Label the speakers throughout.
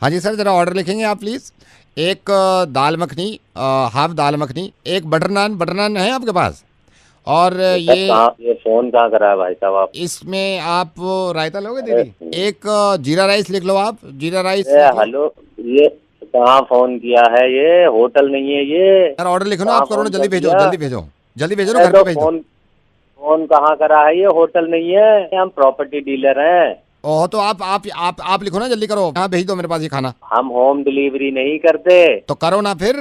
Speaker 1: हाँ जी सर, ज़रा ऑर्डर लिखेंगे आप प्लीज़। एक दाल मखनी, हाफ दाल मखनी, एक बटर नान है आपके पास? और
Speaker 2: ये सर कहाँ, ये फोन कहाँ करा है भाई साहब आप?
Speaker 1: इसमें आप रायता लोगे
Speaker 2: अरे
Speaker 1: दीदी? एक जीरा राइस लिख लो, आप जीरा राइस
Speaker 2: अरे
Speaker 1: लिख लो।
Speaker 2: हेलो, ये कहाँ फोन किया है? ये होटल नहीं है ये।
Speaker 1: यार ऑर्डर लिखो ना,
Speaker 2: कहाँ
Speaker 1: आप करो ना,
Speaker 2: फोन
Speaker 1: जल्दी
Speaker 2: कर
Speaker 1: भेजो,
Speaker 2: दिया?
Speaker 1: जल्दी भेजो, जल्दी भेजो ना,
Speaker 2: अरे
Speaker 1: घर पे
Speaker 2: तो
Speaker 1: भेज दो।
Speaker 2: फोन फोन कहाँ करा है? ये होटल नहीं है, हम प्रॉपर्टी डीलर हैं।
Speaker 1: ओह, तो आप लिखो ना, जल्दी करो, हाँ भेज दो मेरे पास ये खाना।
Speaker 2: हम होम डिलीवरी नहीं करते।
Speaker 1: तो करो ना फिर।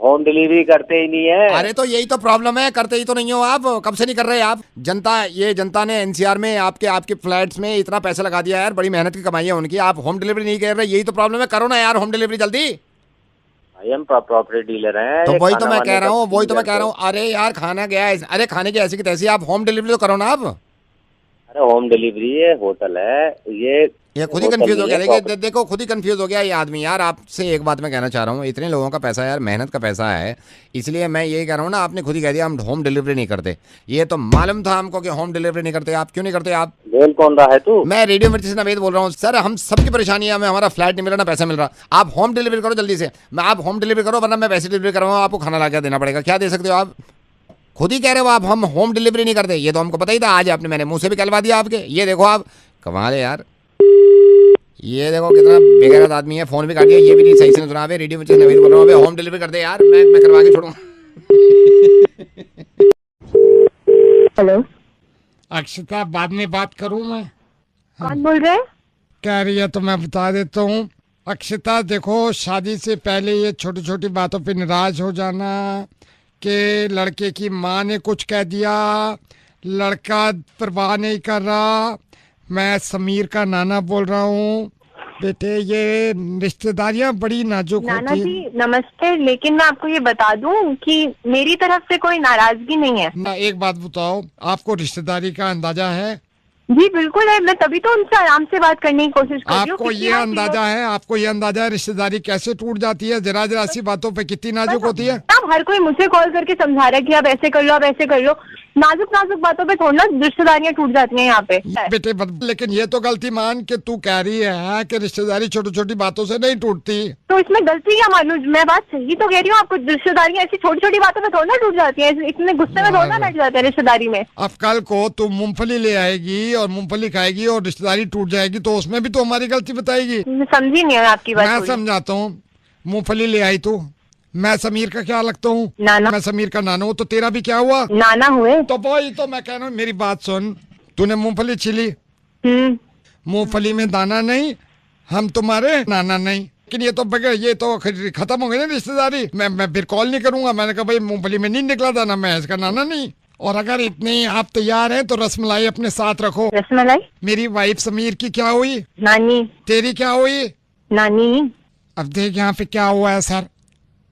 Speaker 2: होम डिलीवरी करते ही नहीं है।
Speaker 1: अरे तो यही तो प्रॉब्लम है, करते ही तो नहीं हो आप, कब से नहीं कर रहे आप? जनता ने एनसीआर में आपके आपके फ्लैट्स में इतना पैसा लगा दिया यार, बड़ी मेहनत की कमाई है उनकी, आप होम डिलीवरी नहीं कर रहे, यही तो प्रॉब्लम है, करो ना यार होम डिलीवरी जल्दी।
Speaker 2: भाई हम प्रॉपर्टी डीलर हैं,
Speaker 1: तो
Speaker 2: ये
Speaker 1: वही तो
Speaker 2: खाना
Speaker 1: मैं
Speaker 2: वाने
Speaker 1: कह रहा
Speaker 2: का
Speaker 1: हूँ, वही तो
Speaker 2: नहीं
Speaker 1: मैं कह रहा
Speaker 2: करते।
Speaker 1: हूँ, अरे यार खाना गया है, अरे खाने की ऐसी की तैसी, आप होम डिलीवरी तो करो ना आप।
Speaker 2: अरे होम डिलीवरी, ये होटल है। ये
Speaker 1: ये खुद ही
Speaker 2: होटल
Speaker 1: कंफ्यूज हो
Speaker 2: नहीं
Speaker 1: गया,
Speaker 2: है,
Speaker 1: देखिए
Speaker 2: प्रॉपर्टी।
Speaker 1: देखो खुद ही कंफ्यूज हो गया ये आदमी यार। आपसे एक बात मैं कहना चाह रहा हूँ, इतने लोगों का पैसा यार, मेहनत का पैसा है, इसलिए मैं यही कह रहा हूँ ना, आपने खुद ही कह दिया हम होम डिलीवरी नहीं करते। ये तो मालूम था हमको कि होम डिलीवरी नहीं करते आप, क्यों नहीं करते आप?
Speaker 2: बोल कौन रहा है तू?
Speaker 1: मैं रेडियो मिर्ची से नवेद बोल रहा हूँ सर, हम सबकी परेशानी है, हमें हमारा फ्लैट नहीं मिल रहा ना पैसा मिल रहा। आप होम डिलीवरी करो जल्दी से, मैं आप होम डिलीवरी करो, वरना मैं पैसे डिलीवरी करवाऊँ, आपको खाना ला के देना पड़ेगा। क्या दे सकते हो आप? खुद ही कह रहे हो आप हम होम डिलीवरी नहीं करते, ये तो हमको पता ही था, आज आपने मैंने मुंह से भी कहलवा दिया आपके। ये देखो आप, कमाल है यार, ये देखो कितना बेगैरत आदमी है, फोन भी काट दिया, ये भी नहीं सही से सुना। रेडियो मिर्ची से नवेद बोल रहा हूँ, होम डिलीवरी कर दे यार, मैं करवा के छोड़ूंगा।
Speaker 3: हेलो।
Speaker 4: अक्षता, बाद में बात करूं मैं?
Speaker 3: कौन बोल रहे हैं?
Speaker 4: कह रही है तो मैं बता देता हूँ। अक्षता देखो, शादी से पहले ये छोटी छोटी बातों पे नाराज हो जाना कि लड़के की माँ ने कुछ कह दिया, लड़का परवाह नहीं कर रहा। मैं समीर का नाना बोल रहा हूँ। बेटे, ये रिश्तेदारियां बड़ी नाजुक
Speaker 3: नाना
Speaker 4: होती
Speaker 3: जी
Speaker 4: हैं।
Speaker 3: नमस्ते, लेकिन मैं आपको ये बता दूं कि मेरी तरफ से कोई नाराजगी नहीं है।
Speaker 4: ना एक बात बताओ, आपको रिश्तेदारी का अंदाजा है?
Speaker 3: जी बिल्कुल है, मैं तभी तो उनसे आराम से बात करने की कोशिश कर रही हूँ।
Speaker 4: आपको ये अंदाजा है, आपको ये अंदाजा है रिश्तेदारी कैसे टूट जाती है, जरा जरा सी बातों पे कितनी नाजुक होती है?
Speaker 3: अब हर कोई मुझे कॉल करके समझा रहा है कि आप ऐसे कर लो, आप ऐसे कर लो। नाजुक नाजुक बातों पे थोड़ा ना रिश्तेदारियां टूट जाती हैं यहाँ पे।
Speaker 4: बेटे लेकिन ये तो गलती मान के तू कह रही है कि रिश्तेदारी छोटी छोटी बातों से नहीं टूटती।
Speaker 3: तो इसमें गलती क्या मानूं? मैं बात सही तो कह रही हूँ आपको, रिश्तेदारियां ऐसी छोटी छोटी बातों में थोड़ा ना टूट जाती हैं, इतने गुस्से में थोड़ा ना बैठ जाते हैं रिश्तेदारी में।
Speaker 4: अब कल को तू मूंगफली ले आएगी और मूंगफली खाएगी और रिश्तेदारी टूट जाएगी, तो उसमें भी तो हमारी गलती बताएगी।
Speaker 3: मैं समझी नहीं है आपकी बात
Speaker 4: मैं
Speaker 3: थोड़ी।
Speaker 4: समझाता हूँ। मूंगफली ले आई तू, मैं समीर का क्या लगता हूँ?
Speaker 3: नाना।
Speaker 4: मैं समीर का नाना हूँ, तो तेरा भी क्या हुआ?
Speaker 3: नाना हुए।
Speaker 4: तो वही तो मैं कह रहा हूँ, मेरी बात सुन। तूने मूंगफली छिली, मूंगफली में दाना नहीं, हम तुम्हारे नाना नहीं। लेकिन ये तो बगैर, ये तो खत्म हो गई ना रिश्तेदारी। मैं फिर कॉल नहीं करूंगा। मैंने कहा भाई मूंगफली में नहीं निकला दाना, मैं इसका नाना नहीं। और अगर इतने आप तैयार हैं तो रसमलाई अपने साथ रखो।
Speaker 3: रसमलाई?
Speaker 4: मेरी वाइफ समीर की क्या हुई?
Speaker 3: नानी।
Speaker 4: तेरी क्या हुई?
Speaker 3: नानी।
Speaker 4: अब देख यहाँ पे क्या हुआ है सर,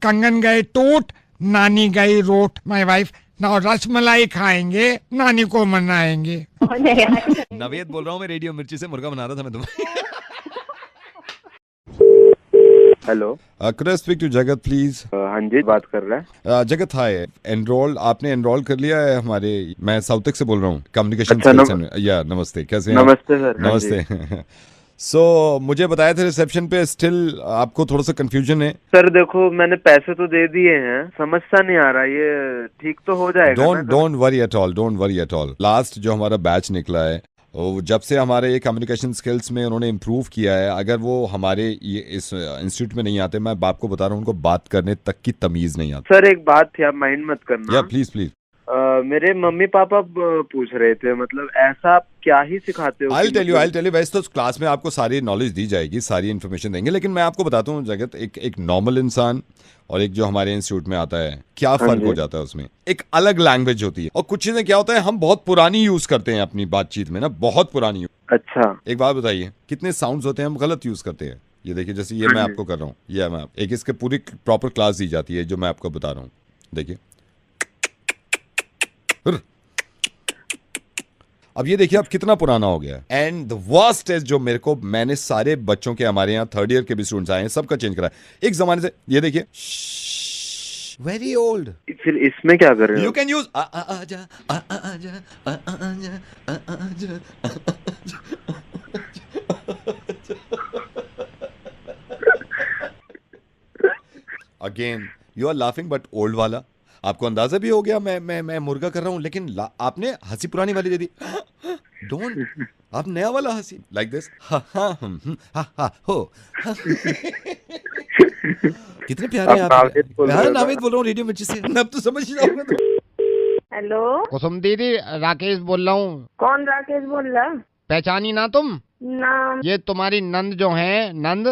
Speaker 4: कंगन गए टूट, नानी गई रोट। माय वाइफ ना रसमलाई खाएंगे, नानी को मनाएंगे।
Speaker 1: नवेद बोल रहा हूँ मैं, रेडियो मिर्ची से मुर्गा बना रहा था मैं तुम्हें।
Speaker 5: Hello.
Speaker 1: Could I speak to जगत प्लीज?
Speaker 5: हाँ जी, बात कर रहा है।
Speaker 1: जगत हाय, आपने एनरोल कर लिया है हमारे, मैं साउथिक से बोल रहा हूँ, कम्युनिकेशन
Speaker 5: अच्छा,
Speaker 1: स्किल्स या नमस्ते, कैसे हैं आप?
Speaker 5: नमस्ते सर। हाँ जी।
Speaker 1: नमस्ते। सो मुझे बताया था रिसेप्शन पे, स्टिल आपको थोड़ा सा कंफ्यूजन है।
Speaker 5: सर देखो, मैंने पैसे तो दे दिए हैं, समझ सा नहीं आ रहा, ये ठीक तो हो जाएगा ना?
Speaker 1: Don't worry at all, don't worry at all. Last जो हमारा बैच निकला है, वो जब से हमारे ये कम्युनिकेशन स्किल्स में उन्होंने इम्प्रूव किया है, अगर वो हमारे ये इस इंस्टीट्यूट में नहीं आते, मैं आपको बता रहा हूँ, उनको बात करने तक की तमीज नहीं आती।
Speaker 5: सर एक बात थी, आप माइंड मत करना।
Speaker 1: या प्लीज प्लीज।
Speaker 5: मेरे मम्मी पापा पूछ रहे थे, मतलब ऐसा आप क्या ही सिखाते हो?
Speaker 1: I'll tell you, वैसे तो क्लास में आपको सारी नॉलेज दी जाएगी, सारी इन्फॉर्मेशन देंगे, लेकिन मैं आपको बताता हूँ जगत, एक नॉर्मल इंसान और एक जो हमारे इंस्टीट्यूट में आता है, क्या फर्क हो जाता है उसमें। एक अलग लैंग्वेज होती है, और कुछ चीजें क्या होता है, हम बहुत पुरानी यूज करते हैं अपनी बातचीत में ना, बहुत पुरानी।
Speaker 5: अच्छा।
Speaker 1: एक बात बताइए, कितने साउंड्स होते हैं हम गलत यूज करते हैं। ये देखिए, जैसे ये मैं आपको कर रहा हूँ, ये मैं एक इसके पूरी प्रॉपर क्लास दी जाती है जो मैं आपको बता रहा हूँ। देखिए, अब ये देखिए, अब कितना पुराना हो गया। एंड द वर्स्ट इज, जो मैंने सारे बच्चों के, हमारे यहाँ थर्ड ईयर के भी स्टूडेंट्स आए हैं, सबका चेंज करा है एक जमाने से। ये देखिए, वेरी ओल्ड।
Speaker 5: फिर इसमें क्या कर रहे हो?
Speaker 1: You can use
Speaker 6: again you are laughing but old वाला. आपको अंदाजा भी हो गया मैं मुर्गा कर रहा हूँ, लेकिन आपने हंसी पुरानी वाली दे दी. डोंट, आप नया वाला हंसी लाइक दिस. हो. कितने प्यारे हैं आप. हाँ, नावेद बोल रहा हूँ रेडियो मिर्ची से. अब तो समझ ही जाओगे तो.
Speaker 3: हेलो,
Speaker 4: कुसुम दीदी, राकेश बोल रहा हूँ.
Speaker 3: कौन राकेश बोल रहा?
Speaker 4: पहचानी ना तुम?
Speaker 3: नाम?
Speaker 4: ये तुम्हारी नंद जो है, नंद.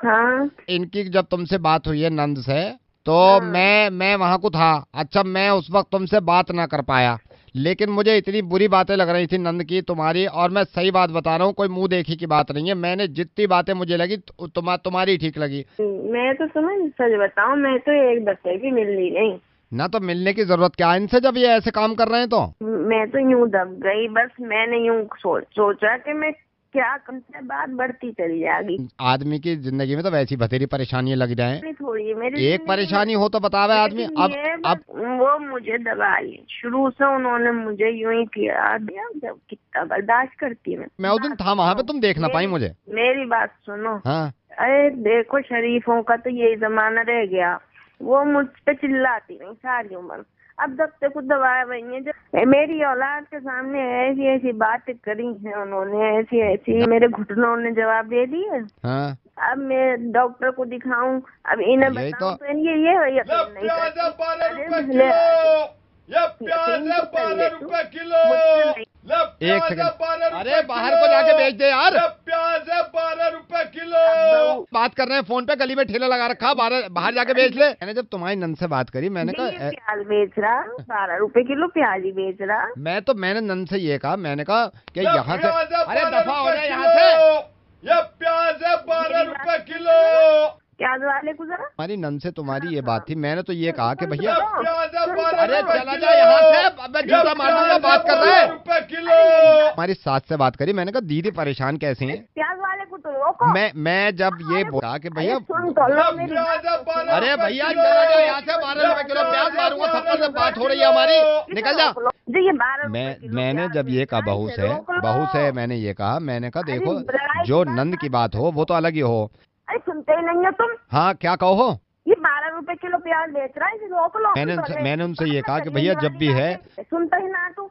Speaker 3: हाँ,
Speaker 4: इनकी जब तुमसे बात हुई है नंद से, तो मैं वहाँ को था. अच्छा, मैं उस वक्त तुमसे बात ना कर पाया, लेकिन मुझे इतनी बुरी बातें लग रही थी नंद की तुम्हारी. और मैं सही बात बता रहा हूँ, कोई मुंह देखी की बात नहीं है. मैंने जितनी बातें मुझे लगी तुम्हारी ठीक लगी.
Speaker 3: मैं तो समझ, सच बताऊं, मैं तो एक बच्चे भी मिल ली नहीं
Speaker 4: ना. तो मिलने की जरूरत क्या इनसे, जब ये ऐसे काम कर रहे हैं तो.
Speaker 3: मैं तो यूं दब गई. बस मैंने यूं सोचा कि मैं क्या कम से बात बढ़ती चली जाएगी.
Speaker 4: आदमी की जिंदगी में तो वैसी बथेरी परेशानियां लग जाए.
Speaker 3: थोड़ी मेरी
Speaker 4: एक परेशानी हो तो बतावे आदमी. अब
Speaker 3: वो मुझे दबाई शुरू से, उन्होंने मुझे यूं ही किया दिया. जब कितना बर्दाश्त करती मैं
Speaker 4: उस दिन था वहाँ पे, तुम देख ना पाई मुझे.
Speaker 3: मेरी बात सुनो.
Speaker 4: हाँ.
Speaker 3: अरे देखो, शरीफों का तो यही जमाना रह गया. वो मुझ पे चिल्लाती नहीं सारी उम्र. अब जब तक खुद दबाया वही है. जब मेरी औलाद के सामने ऐसी ऐसी बातें करी हैं उन्होंने, ऐसी ऐसी, मेरे घुटनों ने जवाब दे दिए.
Speaker 4: हाँ.
Speaker 3: अब मैं डॉक्टर को दिखाऊं, अब इन्हें
Speaker 4: यही
Speaker 3: बताऊं
Speaker 4: तो-
Speaker 3: तो ये यकीन नहीं करते.
Speaker 4: एक सेकंड. अरे बाहर को जाके बेच दे यार.
Speaker 6: प्याज है 12 रुपए किलो.
Speaker 4: बात कर रहे हैं फोन पे, गली में ठेला लगा रखा, बाहर जाके बेच ले. मैंने जब तुम्हारी नंद से बात करी, मैंने कहा
Speaker 3: प्याज बेच रहा 12 रुपए किलो, प्याज ही बेच रहा.
Speaker 4: मैंने नंद से ये कहा, मैंने कहा कि यहाँ से, अरे दफा हो जाए यहाँ से.
Speaker 6: ये प्याज है 12 रुपए किलो.
Speaker 3: प्याज वाले को जरा.
Speaker 4: हमारी नंद से तुम्हारी ये बात थी. मैंने तो ये कहा कि भैया,
Speaker 6: अरे
Speaker 4: अरे चला जा यहाँ से, अब मैं जूता मार दूंगा. बात कर रहे हैं
Speaker 6: किलो.
Speaker 4: हमारी सास से बात करी. मैंने कहा दीदी परेशान कैसे हैं.
Speaker 3: प्याज वाले को तो रोको.
Speaker 4: मैं जब ये बोला कि भैया,
Speaker 3: सुन तो लो मेरी बात.
Speaker 4: अरे भैया चला जाओ यहाँ से, 12 रुपए किलो प्याज मारूंगा थप्पड़ से. बात हो रही है हमारी, निकल जा.
Speaker 3: जो ये 12 रुपए किलो
Speaker 4: मैंने
Speaker 3: प्याज
Speaker 4: जब ये कहा
Speaker 3: बेच रहा है,
Speaker 4: बहू
Speaker 3: रोक
Speaker 4: से
Speaker 3: लो.
Speaker 4: मैंने ये कहा, मैंने कहा
Speaker 3: अरे
Speaker 4: देखो,
Speaker 3: लड़ाई
Speaker 4: जो
Speaker 3: की बात
Speaker 4: नंद की बात हो वो तो अलग ही हो.
Speaker 3: अरे सुनते ही नहीं हो तुम.
Speaker 4: हाँ, क्या कहो.
Speaker 3: ये 12 रुपए किलो प्याज बेच रहा है, इसे रोक लो.
Speaker 4: मैंने उनसे ये कहा कि भैया जब भी है.
Speaker 3: सुनता ही ना तू.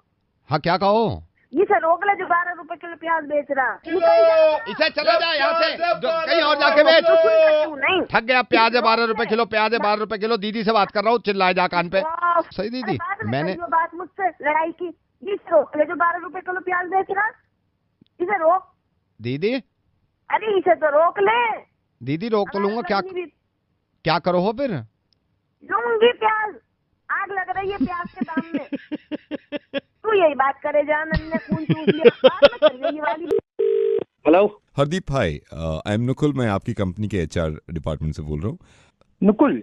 Speaker 4: हाँ, क्या कहो.
Speaker 3: इसे रोक ले जो 12 रुपए किलो प्याज बेच रहा.
Speaker 4: इसे चला जा यहाँ से, कहीं और जाके बेच.
Speaker 3: क्यों नहीं?
Speaker 4: थक गया. प्याज है 12 रुपए किलो, प्याज है 12 रुपए किलो. दीदी से बात कर रहा हूँ, चिल्लाए जा कान पे. सही दीदी, मैंने
Speaker 3: बात मुझसे लड़ाई की. इसे रोक ले जो 12 रुपए किलो प्याज बेच रहा. इसे रोक
Speaker 4: दीदी.
Speaker 3: अरे इसे तो रोक ले.
Speaker 4: दीदी रोक तो लूंगा, क्या करो हो फिर.
Speaker 3: दूंगी प्याज. आग लग रही है प्याज के दाम में. तू यही बात करे जा. नन्ने खून चूस लिया. बाद में कर गई ये वाली.
Speaker 7: Hello
Speaker 6: Hardeep, hi, I am Nukul. मैं आपकी कंपनी के HR डिपार्टमेंट से बोल रहा हूँ.
Speaker 7: Nukul,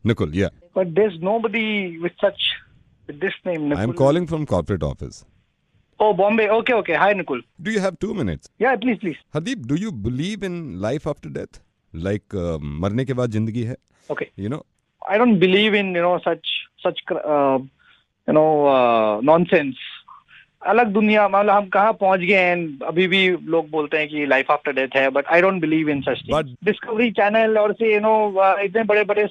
Speaker 6: Nukul, yeah.
Speaker 7: but there's nobody with this name. Nukul.
Speaker 6: I'm calling from corporate office.
Speaker 7: Oh, Bombay. Okay. Hi, Nukul.
Speaker 6: Do you have 2 minutes?
Speaker 7: Yeah, please.
Speaker 6: Hardeep, do you believe in life after death? Like मरने के बाद जिंदगी है?
Speaker 7: Okay.
Speaker 6: You know?
Speaker 7: I don't believe in such nonsense. अलग दुनिया, मतलब हम कहाँ पहुंच गए हैं. अभी भी लोग बोलते हैं कि लाइफ आफ्टर डेथ है, but I don't believe in such things. Discovery channel और से इतने बड़े बड़े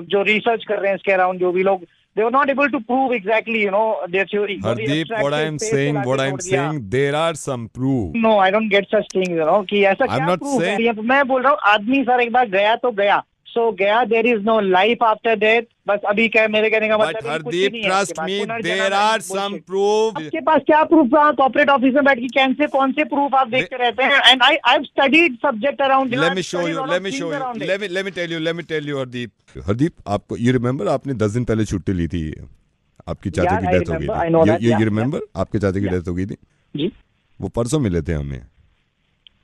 Speaker 7: जो रिसर्च कर रहे हैं इसके अराउंड, जो भी लोग, they were not able to prove exactly their theory.
Speaker 6: Hardeep, what I'm saying, there are some proof.
Speaker 7: No, I don't get such things, कि ऐसा
Speaker 6: I'm
Speaker 7: क्या
Speaker 6: not
Speaker 7: proof
Speaker 6: saying-
Speaker 7: है. मैं बोल रहा हूँ आदमी सर एक बार गया तो गया. So गया, there is no life after death. बस अभी क्या मेरे कहने का
Speaker 6: But
Speaker 7: मतलब है, कुछ
Speaker 6: Hardeep,
Speaker 7: नहीं है
Speaker 6: trust
Speaker 7: इसके बाद.
Speaker 6: me,
Speaker 7: पुनर्जन्म
Speaker 6: there
Speaker 7: है,
Speaker 6: are some
Speaker 7: bullshit.
Speaker 6: proof.
Speaker 7: आपके पास क्या प्रूफ है? कॉर्पोरेट ऑफिस में बैठ के कौन से प्रूफ आप देखते रहते हैं? And I have studied subject around.
Speaker 6: Let me show you. Let me tell you, Hardeep. Hardeep, आपको you remember आपने 10 दिन पहले छुट्टी ली थी. आपकी चाचा
Speaker 7: Yeah,
Speaker 6: की
Speaker 7: I
Speaker 6: डेथ हो
Speaker 7: remember.
Speaker 6: गई
Speaker 7: I know
Speaker 6: थी.
Speaker 7: that. Yeah,
Speaker 6: You remember? आपके चाचा की
Speaker 7: Yeah.
Speaker 6: डेथ हो गई थी.
Speaker 7: जी.
Speaker 6: वो परसों मिले थे हमें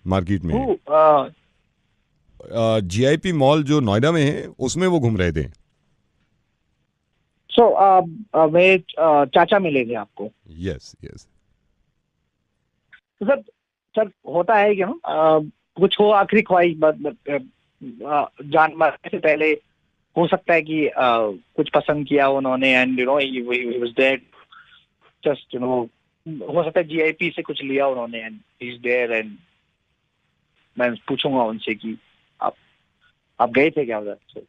Speaker 6: मार्केट में.
Speaker 7: Who?
Speaker 6: GIP मॉल जो नोएडा में है, उसमें वो घूम रहे थे.
Speaker 7: So मेरे चाचा मिले थे आपको.
Speaker 6: Yes.
Speaker 7: तो सर होता है कि कुछ हो आखिरी ख्वाहिश जान मरने से पहले हो सकता है कि कुछ पसंद किया उन्होंने, and he was dead. Just हो सकता है GIP से कुछ लिया उन्होंने, एंड he's there. एंड मैं पूछूंगा उनसे कि आप गए थे क्या उधर.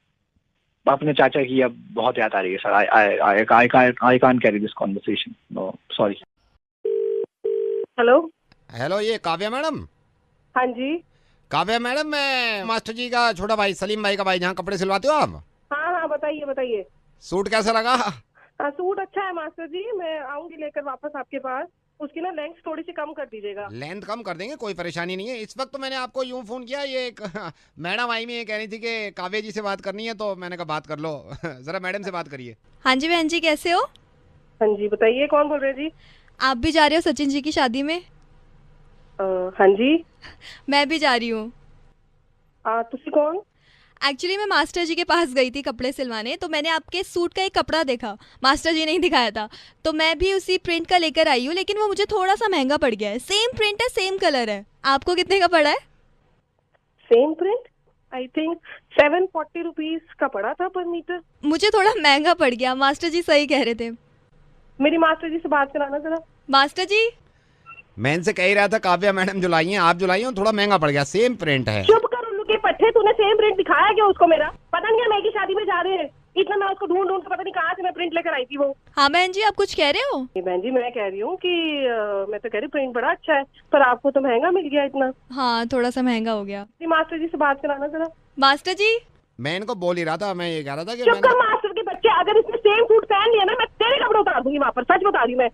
Speaker 7: अपने चाचा की अब बहुत याद आ रही है sir. I can't carry this conversation, no sorry.
Speaker 3: Hello.
Speaker 1: Hello, ये काव्या मैडम?
Speaker 3: हाँ जी।
Speaker 1: काव्या मैडम, मैं मास्टर जी का छोटा भाई, सलीम भाई का भाई, जहाँ कपड़े सिलवाते हो आप।
Speaker 3: हाँ हाँ, बताइए बताइए।
Speaker 1: सूट कैसा लगा?
Speaker 3: सूट अच्छा है मास्टर जी, मैं आऊंगी लेकर वापस आपके पास। उसकी ना लेंथ थोड़ी सी कम कर दीजिएगा।
Speaker 1: लेंथ कम कर देंगे, कोई परेशानी नहीं है। इस वक्त तो मैंने आपको यूं फोन किया, ये एक मैडम आई में ये कह रही थी कि काव्या जी से बात करनी है, तो मैंने कहा बात कर लो। जरा मैडम से बात करिए।
Speaker 8: हाँ जी बहन जी, कैसे हो?
Speaker 3: हाँ जी बताइए, कौन बोल रहे हैं जी?
Speaker 8: आप भी जा रहे हो सचिन जी की शादी में?
Speaker 3: हाँ जी।
Speaker 8: मैं भी जा रही हूँ।
Speaker 3: तुसी कौन?
Speaker 8: एक्चुअली मैं मास्टर जी के पास गई थी कपड़े सिलवाने, तो मैंने आपके सूट का एक कपड़ा देखा, मास्टर जी ने ही दिखाया था, तो मैं भी उसी प्रिंट का लेकर आई हूँ, लेकिन वो मुझे थोड़ा सा महंगा पड़ गया है। सेम प्रिंट है, सेम कलर है। आपको कितने का पड़ा है?
Speaker 3: Same print I think 740 rupees का पड़ा था पर मीटर।
Speaker 8: मुझे थोड़ा महंगा पड़ गया। मास्टर जी सही कह रहे थे।
Speaker 3: मेरी मास्टर जी से बात कराना जरा।
Speaker 8: मास्टर जी,
Speaker 1: मैं इनसे कह ही रहा था काव्या मैडम जो लाई हैं, आप जो लाई हैं, थोड़ा महंगा पड़ गया। सेम प्रिंट है।
Speaker 3: चुप कर उल्लू के पट्टे, तूने सेम प्रिंट दिखाया क्या उसको? मेरा पता नहीं है, मैं की शादी में जा रहे हैं, इतना मैं उसको ढूंढ ढूंढ के पता नहीं कहाँ से मैं प्रिंट लेकर आई थी वो।
Speaker 8: हाँ बहन जी, आप कुछ कह रहे हो?
Speaker 3: बहन जी मैं कह रही हूँ कि मैं तो कह रही प्रिंट बड़ा अच्छा है, पर आपको तो महंगा मिल गया इतना।
Speaker 8: हाँ, थोड़ा सा महंगा हो गया।
Speaker 3: मास्टर जी से बात कराना जरा।
Speaker 8: मास्टर जी,
Speaker 1: मैं इनको बोल ही रहा था, मैं ये कह रहा था कि
Speaker 3: चुप कर मास्टर के बच्चे, अगर इसने सेम सूट पहन लिया ना, मैं तेरे कपड़े उतार दूंगी वहाँ पर। सच बता रही मैं।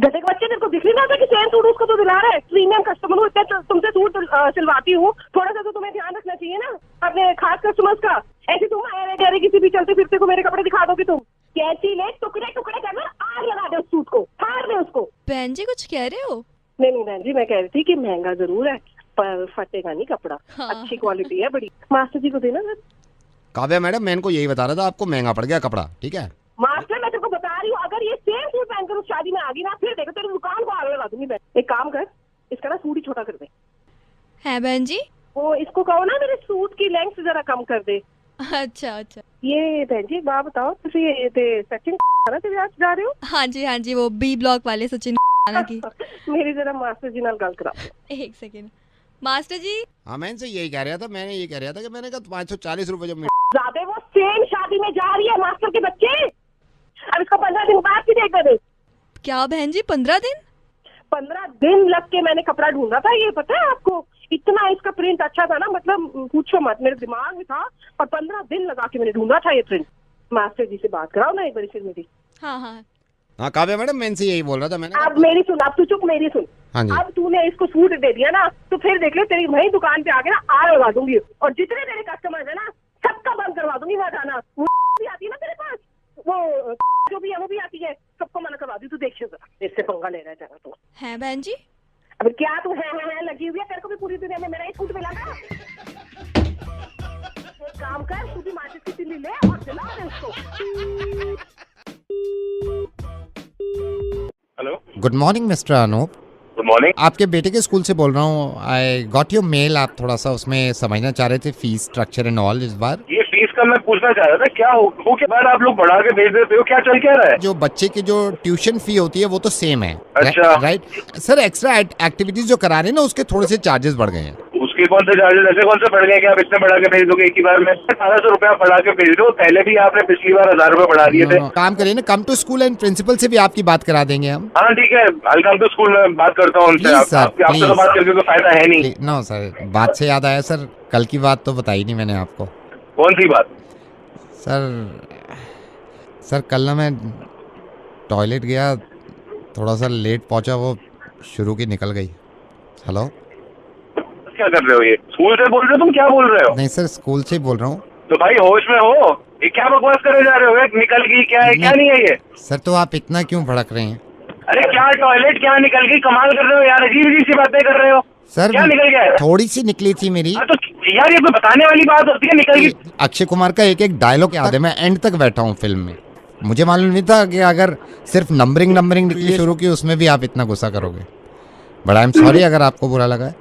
Speaker 3: गधे के बच्चे, तेरे को दिख नहीं रहा था कि सेम सूट उसको तो दिला रहा है? प्रीमियम कस्टमर हूँ, इतने तुमसे सूट सिलवाती हूँ, थोड़ा सा तो तुम्हें ध्यान रखना चाहिए ना अपने खास कस्टमर्स का। ऐसे तुम अरे किसी भी चलते फिरते को मेरे कपड़े दिखा दोगे तुम? कैची ले, टुकड़े टुकड़े करना, आग लगा दे उस सूट को, फाड़ दे उसको।
Speaker 8: बहन जी कुछ कह रहे हो?
Speaker 3: नहीं नहीं बहन जी, मैं कह रही थी कि महंगा जरूर है पर फटेगा नहीं कपड़ा।
Speaker 8: हाँ।
Speaker 3: अच्छी क्वालिटी है बड़ी। मास्टर जी को देना सर।
Speaker 1: काव्या मैडम, मैं इनको यही बता रहा था, आपको महंगा पड़ गया कपड़ा, ठीक है?
Speaker 3: मास्टर मैं तेरे को बता रही हूँ, अगर ये सेम सूट पहनकर उस शादी में आ गई ना, फिर देखो तेरी दुकान को आग लगा दूंगी मैं। एक काम कर, इसका ना सूट ही छोटा कर दे।
Speaker 8: है बहन जी?
Speaker 3: वो इसको कहो ना मेरे सूट की लेंथ जरा कम कर दे।
Speaker 8: अच्छा अच्छा।
Speaker 3: ये बहन जी एक बात बताओ, तुम ये सचिन ना तेरे आज जा रहे हो?
Speaker 8: हाँ जी, वो बी ब्लॉक वाले सचिन की।
Speaker 3: मेरी जरा मास्टर जी नाल गल कराओ।
Speaker 8: एक सेकेंड। मास्टर जी।
Speaker 1: हाँ, मैं इनसे यही कह रहा था, मैंने ये कह रहा था कि मैंने कहा 540 रुपए जो
Speaker 3: ज्यादा वो सेम शादी में जा रही है मास्टर के बच्चे। अब इसको 15 दिन बाद भी देख दे।
Speaker 8: क्या बहन जी, 15 दिन?
Speaker 3: 15 दिन लग के मैंने कपड़ा ढूंढा था, ये पता है आपको? इतना इसका प्रिंट अच्छा था ना, मतलब पूछो मत, मेरे दिमाग में था, और 15 दिन लगा के मैंने ढूंढा था ये प्रिंट। मास्टर जी से बात कराओ ना एक बार फिर मेरी।
Speaker 8: हाँ हाँ
Speaker 1: हाँ काव्या मैडम, मैं इनसे यही बोल रहा था। मैंने
Speaker 3: अब मेरी सुन, अब तू चुप, मेरी सुन।
Speaker 1: हाँ जी।
Speaker 3: अब तूने इसको सूट दे दिया ना, तो फिर देख ले तेरी वही दुकान पे आके ना आग लगा दूंगी, और जितने तेरे कस्टमर है ना सबका बंद करवा दूंगी। वहाँ जाना वो भी आती है ना तेरे पास, वो जो भी है वो भी आती है, सबको मना करवा दी। तू देखिए जरा, इससे पंगा ले रहा है जरा तू।
Speaker 8: है बहन जी?
Speaker 3: अब क्या तू है लगी हुई है? तेरे को भी पूरी दुनिया में मेरा ही सूट मिला था। एक काम कर, तू भी माचिस की तिल्ली ले और जला दे उसको।
Speaker 9: Hello,
Speaker 1: good morning mister Anoop.
Speaker 9: Good morning.
Speaker 1: आपके बेटे के स्कूल से बोल रहा हूँ। I got your mail. आप थोड़ा सा उसमें समझना चाह रहे थे फीस स्ट्रक्चर एंड ऑल। इस बार
Speaker 9: ये फीस का मैं पूछना चाह रहा था, क्या हो के बाद आप लोग बढ़ा के भेज देते हो, क्या चल क्या रहा है?
Speaker 1: जो बच्चे की जो ट्यूशन फी होती है वो तो सेम है।
Speaker 9: अच्छा।
Speaker 1: राइट सर, एक्स्ट्रा एक्टिविटीज जो करा रहे हैं ना उसके थोड़े से चार्जेस बढ़ गए हैं।
Speaker 9: उसके कौन से चार्जेस ऐसे कौन से बढ़ गए कि आप इतने बढ़ा के भेज दोगे एक ही बार में? 1800 रुपया बढ़ा के भेज दो। पहले भी आपने पिछली बार 1000 रुपए बढ़ा दिए थे।
Speaker 1: काम करिए ना, come to school and principal से भी आपकी बात करा देंगे हम।
Speaker 9: हाँ ठीक है, आई कम टू स्कूल में बात करता हूँ उनसे।
Speaker 1: Please, sir,
Speaker 9: आपसे तो
Speaker 1: please.
Speaker 9: बात करके कोई फायदा है नहीं।
Speaker 1: नो सर, बात से याद आया सर, कल की बात तो बताई नहीं मैंने आपको।
Speaker 9: कौन सी बात?
Speaker 1: सर कल ना मैं टॉयलेट गया, थोड़ा सा लेट पहुंचा, वो शुरू की निकल गई। हेलो,
Speaker 9: क्या कर रहे हो? ये स्कूल से बोल रहे हो? तुम क्या बोल रहे हो?
Speaker 1: नहीं सर, स्कूल से ही बोल रहा हूँ।
Speaker 9: तो भाई होश में हो, ये क्या बकवास करे जा रहे हो? निकल गई क्या है, क्या नहीं है ये?
Speaker 1: सर तो आप इतना क्यों भड़क रहे हैं?
Speaker 9: अरे क्या टॉयलेट, क्या निकल गई? कमाल कर रहे हो यार, अजीब अजीब सी बातें कर रहे हो।
Speaker 1: सर
Speaker 9: क्या निकल गया है?
Speaker 1: थोड़ी सी निकली थी मेरी।
Speaker 9: तो यार ये कोई बताने वाली बात होती है? निकल गई।
Speaker 1: अक्षय कुमार का एक एक डायलॉग याद है, मैं एंड तक बैठा हूँ फिल्म में। मुझे मालूम नहीं था कि अगर सिर्फ नंबरिंग निकली शुरू की उसमें भी आप इतना गुस्सा करोगे। बट आई एम सॉरी अगर आपको बुरा लगा है,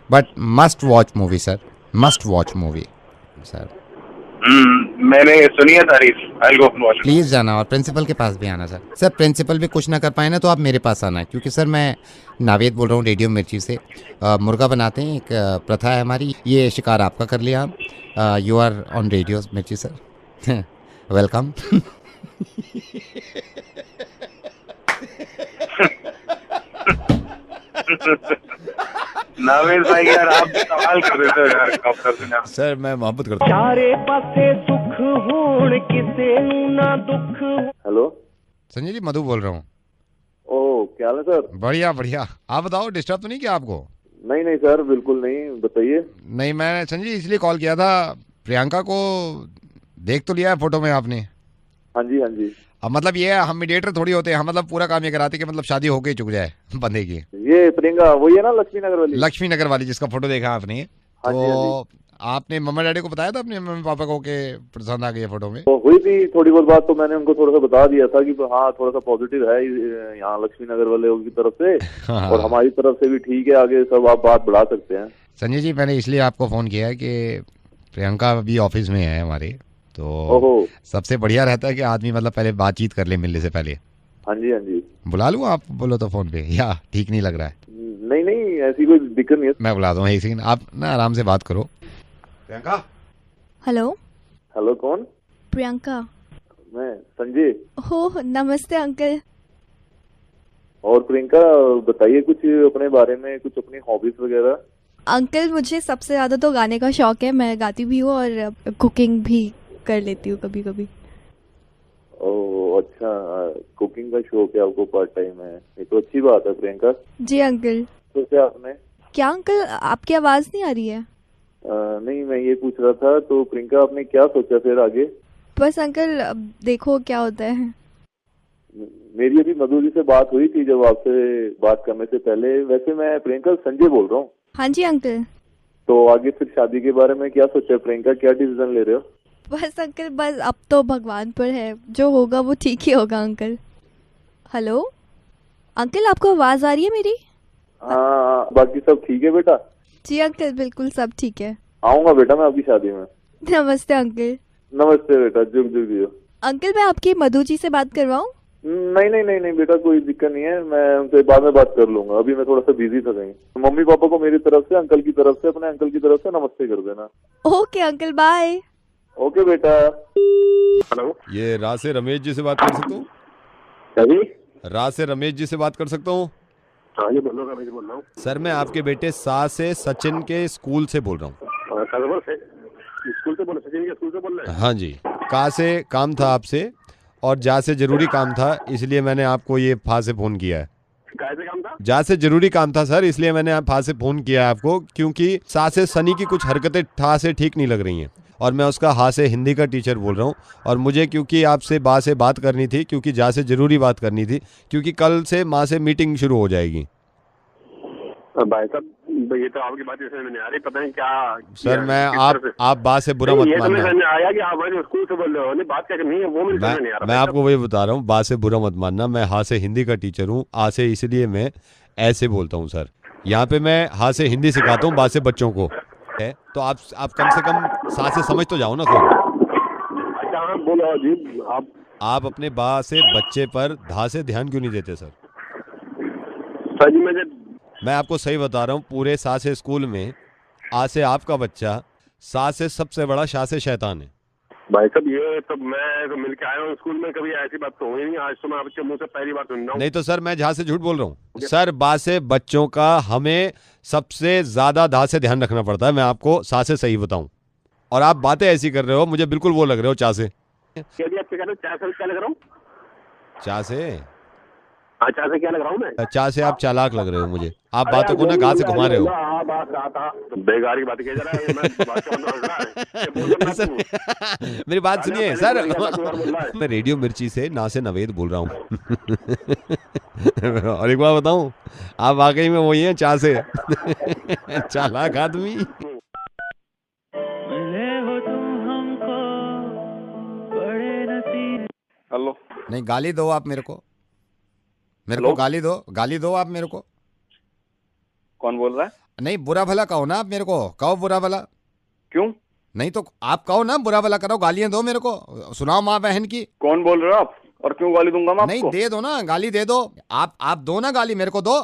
Speaker 1: but must watch movie sir, must watch movie sir.
Speaker 9: मैंने सुनी है तारीफ, I'll go and watch it.
Speaker 1: Please जाना और प्रिंसिपल के पास भी आना सर। सर प्रिंसिपल भी कुछ ना कर पाए ना तो आप मेरे पास आना, क्योंकि सर मैं नावेद बोल रहा हूँ रेडियो मिर्ची से। मुर्गा बनाते हैं, एक प्रथा है हमारी, ये शिकार आपका कर लिया। यू आर ऑन रेडियो मिर्ची सर। वेलकम।
Speaker 9: नावेद भाई यार आप सवाल कर देते हो यार डॉक्टर से ना।
Speaker 6: सर मैं मोहब्बत करता हूँ।
Speaker 9: हेलो
Speaker 1: संजय जी मधु बोल रहा हूँ।
Speaker 9: ओ क्या हाल है सर?
Speaker 1: बढ़िया बढ़िया। आप बताओ डिस्टर्ब तो नहीं किया आपको?
Speaker 9: नहीं नहीं सर बिल्कुल नहीं, बताइए।
Speaker 1: नहीं मैं संजय जी इसलिए कॉल किया था, प्रियंका को देख तो लिया है फोटो में आपने?
Speaker 9: हाँ जी हाँ जी।
Speaker 1: अब मतलब ये है, हम मीडिएटर थोड़ी होते हैं, हम मतलब पूरा काम ये कराते कि मतलब शादी होके ही चुक जाए बंदे की।
Speaker 9: ये प्रियंका वही है ना लक्ष्मी नगर वाली?
Speaker 1: लक्ष्मी नगर वाली जिसका फोटो देखा आपने।
Speaker 9: हाँ जी, हाँ
Speaker 1: तो आपने मम्मा डैडी को बताया था अपने मम्मी पापा को कि पसंद आ गई है फोटो में?
Speaker 9: तो हुई थी थोड़ी बहुत बात, तो मैंने उनको थोड़ा सा बता दिया था कि हाँ थोड़ा सा पॉजिटिव है यहाँ लक्ष्मी नगर वाले की तरफ से और हमारी तरफ से भी ठीक है, आगे सब आप बात बढ़ा सकते हैं।
Speaker 1: संजय जी मैंने इसलिए आपको फोन किया है कि प्रियंका अभी ऑफिस में है हमारे, तो
Speaker 9: ओहो
Speaker 1: सबसे बढ़िया रहता है कि आदमी मतलब पहले बातचीत कर ले मिलने से पहले।
Speaker 9: हाँ जी हाँ जी।
Speaker 1: बुला लूँ आप बोलो तो फोन पे, या ठीक नहीं लग रहा है?
Speaker 9: नहीं नहीं ऐसी कोई दिक्कत नहीं है।
Speaker 1: मैं बुला दूँ, एक सेकंड आप ना आराम से बात करो। प्रियंका।
Speaker 8: हेलो
Speaker 9: हेलो कौन?
Speaker 8: प्रियंका।
Speaker 9: मैं संजय।
Speaker 8: हो नमस्ते अंकल।
Speaker 9: और प्रियंका बताइए कुछ अपने बारे में, कुछ अपनी हॉबीज वगैरह।
Speaker 8: अंकल मुझे सबसे ज़्यादा तो गाने का शौक है, मैं गाती भी हूँ और कुकिंग भी कर लेती हूँ कभी कभी।
Speaker 9: ओह अच्छा, कुकिंग का शौक है आपको, पार्ट टाइम है, ये तो अच्छी बात है प्रियंका।
Speaker 8: जी अंकल।
Speaker 9: तो क्या आपने?
Speaker 8: क्या अंकल आपकी आवाज़ नहीं आ रही है?
Speaker 9: नहीं मैं ये पूछ रहा था, तो प्रियंका आपने क्या सोचा फिर आगे?
Speaker 8: बस अंकल अब देखो क्या होता है।
Speaker 9: मेरी अभी मधु जी से बात हुई थी जब आपसे बात करने से पहले। वैसे मैं प्रियंका संजय बोल रहा हूँ।
Speaker 8: हाँ जी अंकल।
Speaker 9: तो आगे फिर शादी के बारे में क्या सोचा है प्रियंका, क्या डिसीजन ले रहे हो?
Speaker 8: बस अंकल बस अब तो भगवान पर है, जो होगा वो ठीक ही होगा अंकल। हेलो अंकल आपको आवाज़ आ रही है मेरी?
Speaker 9: हाँ बाकी सब ठीक है बेटा?
Speaker 8: जी अंकल बिल्कुल सब ठीक है।
Speaker 9: आऊंगा बेटा मैं आपकी शादी में।
Speaker 8: नमस्ते अंकल।
Speaker 9: नमस्ते बेटा, जुग जुग जियो।
Speaker 8: अंकल मैं आपकी मधु जी से बात करवाऊँ?
Speaker 9: नहीं नहीं नहीं नहीं बेटा कोई दिक्कत नहीं है, मैं उनसे बाद में बात कर लूंगा, अभी मैं थोड़ा सा बिजी था कहीं। मम्मी पापा को मेरी तरफ से, अंकल की तरफ से, अपने अंकल की तरफ से नमस्ते कर देना।
Speaker 8: Okay uncle bye.
Speaker 9: ओके बेटा। हेलो
Speaker 6: ये राज से रमेश जी से बात कर सकता हूँ? राज से रमेश जी से बात कर सकता हूँ?
Speaker 9: हाँ ये बोल रहा हूँ, बोल रहा हूँ
Speaker 6: सर मैं आपके बेटे सा से सचिन के स्कूल से बोल रहा हूँ।
Speaker 9: स्कूल से बोल रहे, सचिन के स्कूल से बोल रहे हैं?
Speaker 6: हाँ जी, का से काम था आपसे और जा से जरूरी काम था, इसलिए मैंने आपको ये फा से फोन किया है।
Speaker 9: काय से काम था?
Speaker 6: जा से जरूरी काम था सर, इसलिए मैंने आप फा से फोन किया है आपको, क्योंकि सा से सनी की कुछ हरकतें ठा से ठीक नहीं लग रही हैं और मैं उसका हा से हिंदी का टीचर बोल रहा हूँ। और मुझे क्योंकि आपसे बा से बात करनी थी, क्योंकि जा से जरूरी बात करनी थी, क्योंकि कल से माँ से मीटिंग शुरू हो जाएगी।
Speaker 9: भाई साहब ये तो आपकी बात समझ में नहीं आ रही, पता नहीं क्या।
Speaker 6: सर मैं आप बात से बुरा मत
Speaker 9: ये तो
Speaker 6: मानना।
Speaker 9: समझ में आया कि आप हमारे स्कूल से बोल रहे हो, नहीं बात क्या करनी है वो मुझे समझ में नहीं आ रहा।
Speaker 6: मैं आपको वही बता रहा हूँ, बात से बुरा मत मानना। मैं हा से हिंदी का टीचर हूँ, आ से इसलिए मैं ऐसे बोलता हूँ सर। यहाँ पे मैं हा से हिंदी सिखाता हूँ, बा से बच्चों को है, तो आप कम से कम सा से समझ तो जाओ ना खुद।
Speaker 9: अच्छा बोलो जी।
Speaker 6: आप अपने बा से बच्चे पर धा से ध्यान क्यों नहीं देते सर?
Speaker 9: सर जी
Speaker 6: मैं आपको सही बता रहा हूँ, पूरे सा से स्कूल में आ से आपका बच्चा, सा से सबसे बड़ा, शा से शैतान है।
Speaker 9: भाई साहब ये तो मैं तो मिलके आया हूँ स्कूल में, कभी ऐसी बात तो हुई नहीं, आज तो मैं आपके मुंह से पहली बार सुन रहा हूँ।
Speaker 6: नहीं तो सर मैं झा से झूठ बोल रहा हूँ सर। बा से बच्चों का हमें सबसे ज्यादा धा से ध्यान रखना पड़ता है, मैं आपको सा से सही बताऊं। और आप बातें ऐसी कर रहे हो, मुझे बिल्कुल वो लग रहे हो चा से।
Speaker 9: क्या कह रहे हो? क्या लग रहा हूँ?
Speaker 6: चा से?
Speaker 9: अच्छा से क्या लग रहा हूँ मैं?
Speaker 6: चा से आप चालाक लग रहे हो मुझे। आप बातों को ना घा से घुमा रहे हो।
Speaker 9: बेकार की बात कह जा रहा है।
Speaker 6: सर, मेरी बात सुनिए सर, मैं रेडियो मिर्ची से ना से नवेद बोल रहा हूँ। और एक बार बताऊं, आप वाकई में वही हैं चा से। चालाक आदमी।
Speaker 9: हेलो
Speaker 1: नहीं गाली दो आप मेरे को, गाली दो आप मेरे को।
Speaker 9: कौन बोल रहा है?
Speaker 1: नहीं बुरा भला कहो ना आप मेरे को, कहो बुरा भला।
Speaker 9: क्यों?
Speaker 1: नहीं तो आप कहो ना बुरा भला करो, गालियां दो मेरे को, सुनाओ माँ बहन की।
Speaker 9: कौन बोल रहे हो आप और क्यों गाली दूंगा मैं आपको?
Speaker 1: नहीं दे दो ना, गाली दे दो। आप दो ना गाली मेरे को, दो।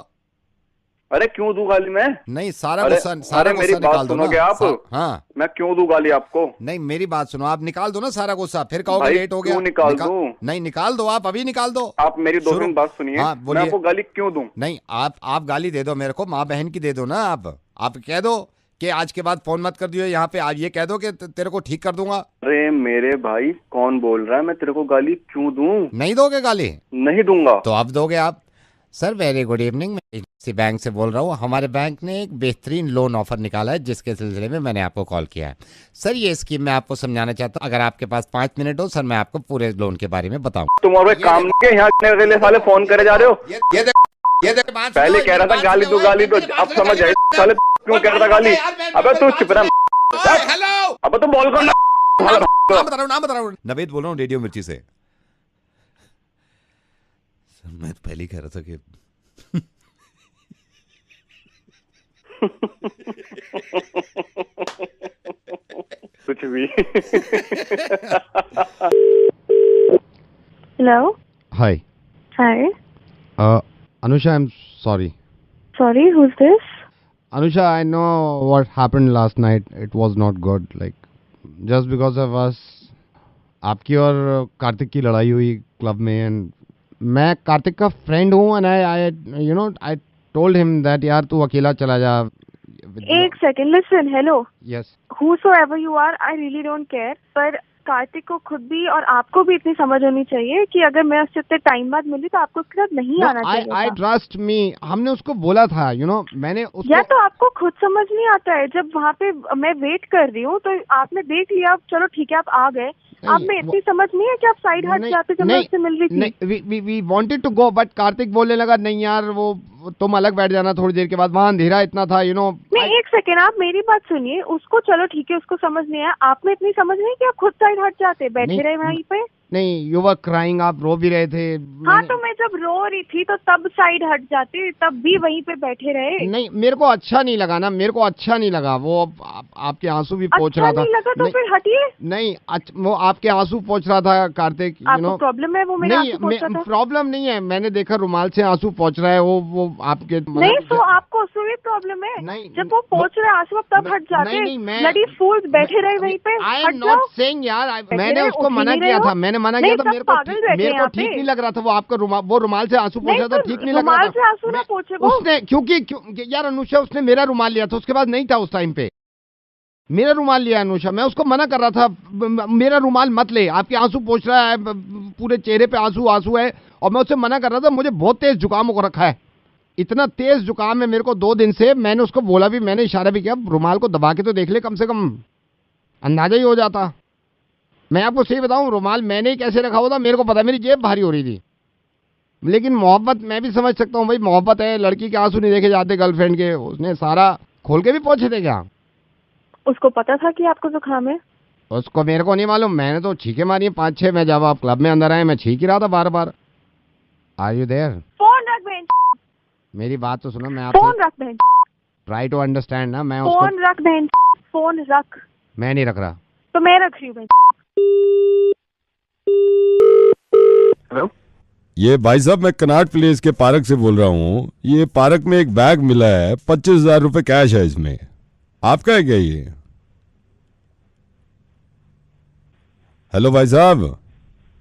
Speaker 9: अरे क्यों दूं गाली मैं?
Speaker 1: नहीं, सारा
Speaker 9: अरे
Speaker 1: गुस्सा, सारा
Speaker 9: मेरी
Speaker 1: गुस्सा
Speaker 9: बात
Speaker 1: निकाल दो ना।
Speaker 9: सुनोगे आप?
Speaker 1: हाँ,
Speaker 9: मैं क्यों दूं गाली आपको?
Speaker 1: नहीं मेरी बात सुनो, आप निकाल दो ना सारा गुस्सा, फिर कहोगे
Speaker 9: भाई,
Speaker 1: लेट हो गया।
Speaker 9: क्यों निकाल दूं?
Speaker 1: नहीं निकाल दो, आप अभी निकाल दो।
Speaker 9: आप मेरी 2
Speaker 1: शुरू-
Speaker 9: मिनट बात सुनिए।
Speaker 1: हाँ,
Speaker 9: मैं
Speaker 1: बोलिए।
Speaker 9: आपको गाली क्यों दूं?
Speaker 1: नहीं, आप गाली दे दो मेरे को, माँ बहन की दे दो ना। आप कह दो कि आज के बाद फोन मत कर दियो यहाँ पे। आज ये कह दो कि तेरे को ठीक कर दूंगा।
Speaker 9: अरे मेरे भाई, कौन बोल रहा है? मैं तेरे को गाली क्यों दूं?
Speaker 1: नहीं दोगे गाली?
Speaker 9: नहीं दूंगा।
Speaker 1: तो आप दोगे आप। सर वेरी गुड इवनिंग, मैं इसी बैंक से बोल रहा हूँ। हमारे बैंक ने एक बेहतरीन लोन ऑफर निकाला है, जिसके सिलसिले में मैंने आपको कॉल किया है। सर ये स्कीम मैं आपको समझाना चाहता हूँ, अगर आपके पास 5 मिनट हो सर, मैं आपको पूरे लोन के बारे में बताऊँ।
Speaker 9: तुम और एक काम के यहाँ अगले साले फोन करे जा रहे हो।
Speaker 1: ये देख,
Speaker 9: पहले कह रहा था गाली दो, अब समझ आए साले क्यों कह रहा था गाली। अबे तू चुप रहा।
Speaker 1: हेलो,
Speaker 9: अब तुम बोल कर
Speaker 1: नाम बता रहा हूँ।
Speaker 6: नवेद बोल रहा हूँ रेडियो मिर्ची से। सर मैं तो पहले ही कह रहा था कि
Speaker 9: कुछ भी।
Speaker 3: Hello.
Speaker 10: Hi.
Speaker 3: Hi.
Speaker 10: Anusha, I'm sorry.
Speaker 3: Sorry, who's this?
Speaker 10: Anusha, I know what happened last night. It was not good. Like, just because of us, आपकी और कार्तिक की लड़ाई हुई क्लब में, एंड मैं कार्तिक का फ्रेंड हूँ, and I told him that यार तू अकेला चला जा।
Speaker 3: एक second, listen, hello.
Speaker 10: Yes.
Speaker 3: Whosoever you are, I really don't care. पर कार्तिक को खुद भी और आपको भी इतनी समझ होनी चाहिए कि अगर मैं उससे इतने टाइम बाद मिली तो आपको उसके साथ नहीं आना चाहिए।
Speaker 10: आई ट्रस्ट मी, हमने उसको बोला था, मैंने उसको।
Speaker 3: या तो आपको खुद समझ नहीं आता है, जब वहाँ पे मैं वेट कर रही हूँ तो आपने देख लिया, चलो ठीक है आप आ गए, आप में इतनी समझ नहीं है कि आप साइड हट जाते जब मैं उससे मिल रही थी।
Speaker 10: We wanted to go, but Kartik बोलने लगा नहीं यार वो तुम अलग बैठ जाना थोड़ी देर के बाद, वहाँ अंधेरा इतना था,
Speaker 3: नहीं, एक सेकेंड, आप मेरी बात सुनिए। उसको चलो ठीक है, उसको समझ नहीं आया, आप में इतनी समझ नहीं कि आप खुद साइड हट जाते, बैठे रहे वहीं पे।
Speaker 10: नहीं, यू वर क्राइंग, आप रो भी रहे थे।
Speaker 3: हाँ, तो मैं जब रो रही थी तो तब साइड हट जाते, तब भी वहीं पे बैठे रहे।
Speaker 10: नहीं, मेरे को अच्छा नहीं लगा ना, मेरे को अच्छा नहीं लगा वो आपके आंसू भी पोंछ रहा था।
Speaker 3: नहीं लगा तो फिर हटिए।
Speaker 10: नहीं, वो आपके आंसू पोंछ रहा था कार्तिक।
Speaker 3: आपको प्रॉब्लम है वो मेरे आंसू पोंछ रहा था?
Speaker 10: प्रॉब्लम नहीं है, मैंने देखा रुमाल से आंसू पोंछ रहा है वो आपके।
Speaker 3: नहीं, तो आपको उससे भी प्रॉब्लम है?
Speaker 10: नहीं,
Speaker 3: जब वो पोंछ रहे आंसू तब हट जाते। ब्लडी फूल्स, बैठे रहे वहीं पे।
Speaker 10: आई एम नॉट सेइंग यार, मैंने उसको मना किया था, मेरे को ठीक नहीं लग रहा था वो आपका वो रुमाल से आंसू पोंछ रहा था, ठीक नहीं लग रहा था।
Speaker 3: रुमाल से आंसू ना पोंछे वो।
Speaker 10: उसने क्योंकि यार अनुषा, उसने मेरा रुमाल लिया था, उसके बाद नहीं था उस टाइम पे, मेरा रुमाल लिया अनुषा, मैं उसको मना कर रहा था मेरा रुमाल मत ले, आपके आंसू पोंछ रहा है, पूरे चेहरे पे आंसू है, और मैं उससे मना कर रहा था। मुझे बहुत तेज जुकाम हो रखा है, इतना तेज जुकाम है मेरे को 2 दिन से। मैंने उसको बोला भी, मैंने इशारा भी किया, रुमाल को दबा के तो देख ले, कम से कम अंदाजा ही हो जाता। मैं आपको सही बताऊं, रुमाल मैंने ही कैसे रखा हुआ था मेरे को पता, मेरी जेब भारी हो रही थी। लेकिन मोहब्बत मैं भी समझ सकता हूँ भाई, मोहब्बत है, लड़की के आंसू नहीं देखे जाते गर्लफ्रेंड के। उसने सारा खोल के भी पहुंचे थे क्या?
Speaker 3: उसको पता था कि आपको जुकाम है?
Speaker 10: उसको मेरे को नहीं मालूम, मैंने तो छींके मारी 5-6। मैं जब आप क्लब में अंदर आए, मैं छींक ही रहा था बार बार। Are you there?
Speaker 3: फोन रख बहन।
Speaker 10: मेरी बात तो सुनो, मैं
Speaker 3: फोन रख बहन।
Speaker 10: ट्राई टू अंडरस्टैंड ना। मैं
Speaker 3: फोन रख बहन, फोन रख।
Speaker 10: मैं नहीं रख रहा।
Speaker 3: तो मैं रख रही हूँ बहन।
Speaker 9: हेलो,
Speaker 11: ये भाई साहब, मैं कनाट प्लेस के पार्क से बोल रहा हूँ। ये पार्क में एक बैग मिला है, 25,000 रुपए कैश है इसमें, आपका है क्या ये? हेलो भाई साहब।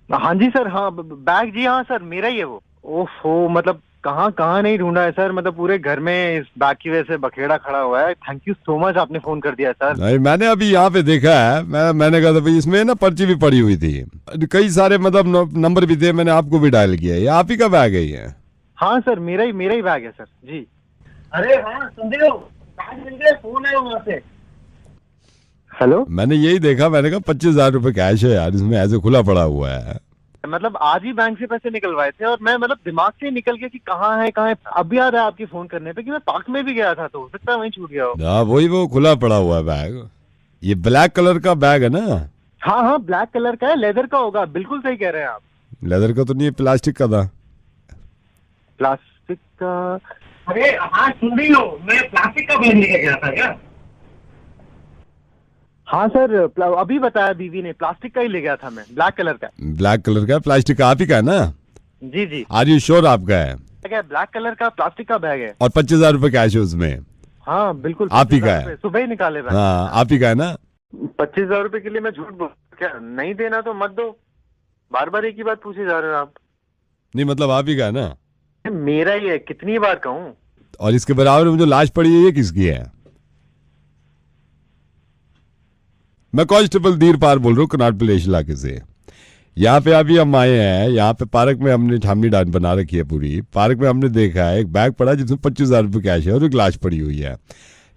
Speaker 7: हाँ जी सर, हाँ बैग जी, हाँ सर मेरा ही है वो। ओफो, मतलब कहाँ नहीं ढूंढा है सर, मतलब पूरे घर में इस बैग की वजह से बखेड़ा खड़ा हुआ है। थैंक यू सो मच, आपने फोन कर दिया सर।
Speaker 11: नहीं, मैंने अभी यहाँ पे देखा है, मैंने कहा था भाई इसमें ना पर्ची भी पड़ी हुई थी, कई सारे मतलब नंबर भी थे, मैंने आपको भी डायल किया। ये आप ही का बैग है ये?
Speaker 7: हाँ सर, मेरा ही बैग है सर जी। अरे हाँ संदेह, फोन है वहाँ से। हेलो,
Speaker 11: मैंने यही देखा, मैंने कहा 25,000 रुपए कैश है यार इसमें, ऐसे खुला पड़ा हुआ है।
Speaker 7: मतलब आज ही बैंक से पैसे निकलवाए थे, और मैं मतलब दिमाग से निकल गया कि कहाँ है। अभी याद है आपकी फोन करने पे कि मैं पार्क में भी गया था, तो हो सकता है वहीं छूट गया हो।
Speaker 11: हाँ वही, वो खुला पड़ा हुआ है बैग। ये ब्लैक कलर का बैग है ना?
Speaker 7: हाँ, ब्लैक कलर का है, लेदर का होगा। बिल्कुल सही कह रहे हैं आप।
Speaker 11: लेदर का तो नहीं है, प्लास्टिक का था।
Speaker 7: प्लास्टिक का? अरे हाँ, सुन रही हो, मैं प्लास्टिक का बैग लेके गया था क्या? हाँ सर, अभी बताया बीवी ने, प्लास्टिक का ही ले गया था मैं, ब्लैक कलर का।
Speaker 11: ब्लैक कलर का, प्लास्टिक का आप ही का है ना?
Speaker 7: जी।
Speaker 11: आर यू श्योर आपका है?
Speaker 12: है, ब्लैक कलर का प्लास्टिक का बैग है
Speaker 11: और 25,000 रुपए कैश है उसमें।
Speaker 12: हाँ बिल्कुल,
Speaker 11: आप ही का
Speaker 12: 25,000
Speaker 11: है।
Speaker 12: रुपए सुबह ही निकाले भाई।
Speaker 11: हाँ आप ही का है ना।
Speaker 12: 25,000 रुपए के लिए मैं झूठ बोल, क्या नहीं देना तो मत दो, बार बार एक ही बात पूछे जा रहे हो आप।
Speaker 11: नहीं मतलब आप ही का है ना।
Speaker 12: मेरा ही है, कितनी बार कहूँ।
Speaker 11: और इसके बराबर में जो लाश पड़ी है ये किसकी है? मैं कांस्टेबल धीरपाल बोल रहा हूँ कनाट प्लेस इलाके से। यहाँ पे अभी हम आए हैं, यहाँ पे पार्क में हमने छावनी डाल बना रखी है पूरी। पार्क में हमने देखा है एक बैग पड़ा जिसमें 25,000 रुपये कैश है और एक लाश पड़ी हुई है।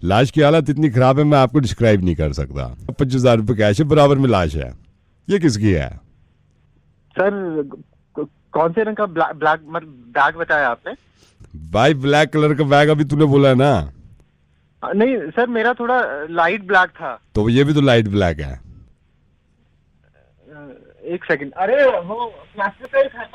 Speaker 11: लाश की हालत इतनी खराब है मैं आपको डिस्क्राइब नहीं कर सकता। 25,000 रुपये कैश है, बराबर में लाश है। ये किसकी है?
Speaker 12: सर कौन से रंग का ब्लैक बैग बताया आपने?
Speaker 11: भाई ब्लैक कलर का बैग अभी तूने बोला है ना।
Speaker 12: नहीं सर, मेरा थोड़ा लाइट ब्लैक था।
Speaker 11: तो ये भी तो लाइट ब्लैक है।
Speaker 12: एक सेकंड, अरे वो प्लास्टिक का ही था।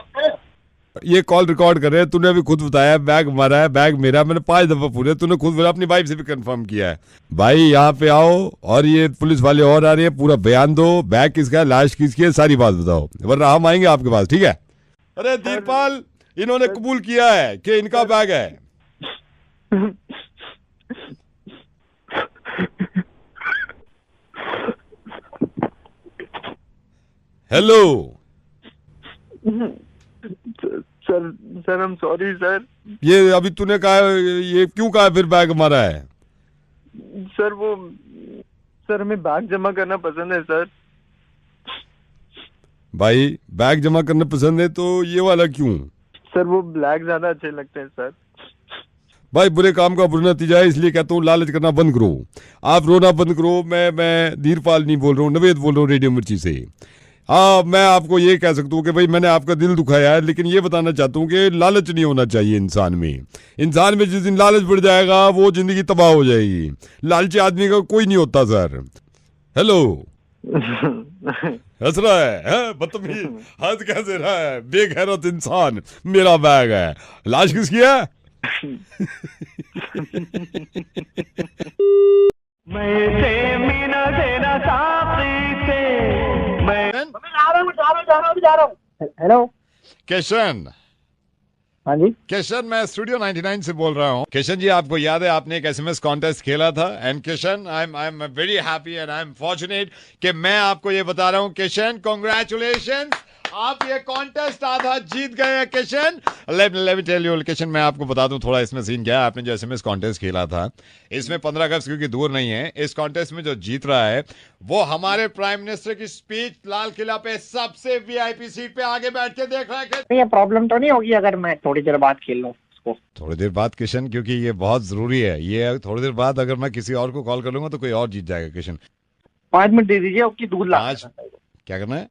Speaker 11: ये कॉल रिकॉर्ड कर रहे हैं। तूने अभी खुद बताया बैग हमारा है, बैग मेरा। मैंने 5 दफा पूछा, तूने खुद बोला, अपनी वाइफ से भी कंफर्म किया है। भाई यहाँ पे आओ और ये पुलिस वाले और आ रहे हैं, पूरा बयान दो, बैग किसका है, लाश किसकी है, सारी बात बताओ, वरना हम आएंगे आपके पास। ठीक है? अरे धीरपाल, इन्होंने कबूल किया है कि इनका बैग है। Hello
Speaker 12: sir I'm sorry sir.
Speaker 11: ये अभी तूने कहा, ये क्यों कहा फिर बैग हमारा है?
Speaker 12: सर हमें बैग जमा करना पसंद है सर।
Speaker 11: भाई बैग जमा करना पसंद है तो ये वाला क्यों?
Speaker 12: सर वो ब्लैक ज्यादा अच्छे लगते हैं सर।
Speaker 11: भाई बुरे काम का बुरा नतीजा है, इसलिए कहता हूँ लालच करना बंद करो, आप रोना बंद करो। मैं धीरपाल नहीं बोल रहा हूँ, नवेद बोल रहा हूँ रेडियो मिर्ची से। हाँ मैं आपको ये कह सकता हूँ कि भाई मैंने आपका दिल दुखाया है, लेकिन ये बताना चाहता हूँ कि लालच नहीं होना चाहिए इंसान में। इंसान में जिस दिन लालच बढ़ जाएगा वो जिंदगी तबाह हो जाएगी। लालची आदमी का कोई नहीं होता सर। हेलो हंस रहा है बदतमीज, हंस कैसे रहा है बेगैरत इंसान। मेरा बैग है, लाश किसकी है?
Speaker 7: हेलो
Speaker 1: किशन।
Speaker 7: हाँ जी
Speaker 1: किशन, मैं स्टूडियो 99 से बोल रहा हूँ। किशन जी, आपको याद है आपने एक एसएमएस कॉन्टेस्ट खेला था? And Kishan, I am very happy and I am fortunate कि मैं आपको ये बता रहा हूँ किशन, कांग्रेचुलेशन, आप ये कॉन्टेस्ट आधा जीत गए हैं Kishan. Let me tell you Kishan, मैं आपको बता दूं थोड़ा इसमें सीन क्या है। आपने जो एसएमएस कॉन्टेस्ट खेला था, इसमें 15 अगस्त क्योंकि दूर नहीं है, इस कॉन्टेस्ट में जो जीत रहा है वो हमारे प्राइम मिनिस्टर की स्पीच लाल किला पे सबसे वीआईपी सीट पे आगे बैठ के देख रहा है।
Speaker 7: ये प्रॉब्लम तो नहीं होगी अगर मैं थोड़ी देर बाद खेल लूँ उसको?
Speaker 1: थोड़ी देर बाद किशन, क्योंकि ये बहुत जरूरी है। ये थोड़ी देर बाद अगर मैं किसी और को कॉल कर लूंगा तो कोई और जीत जाएगा किशन।
Speaker 7: 5 मिनट दे दीजिए, उसकी दूध ला।
Speaker 1: क्या करना है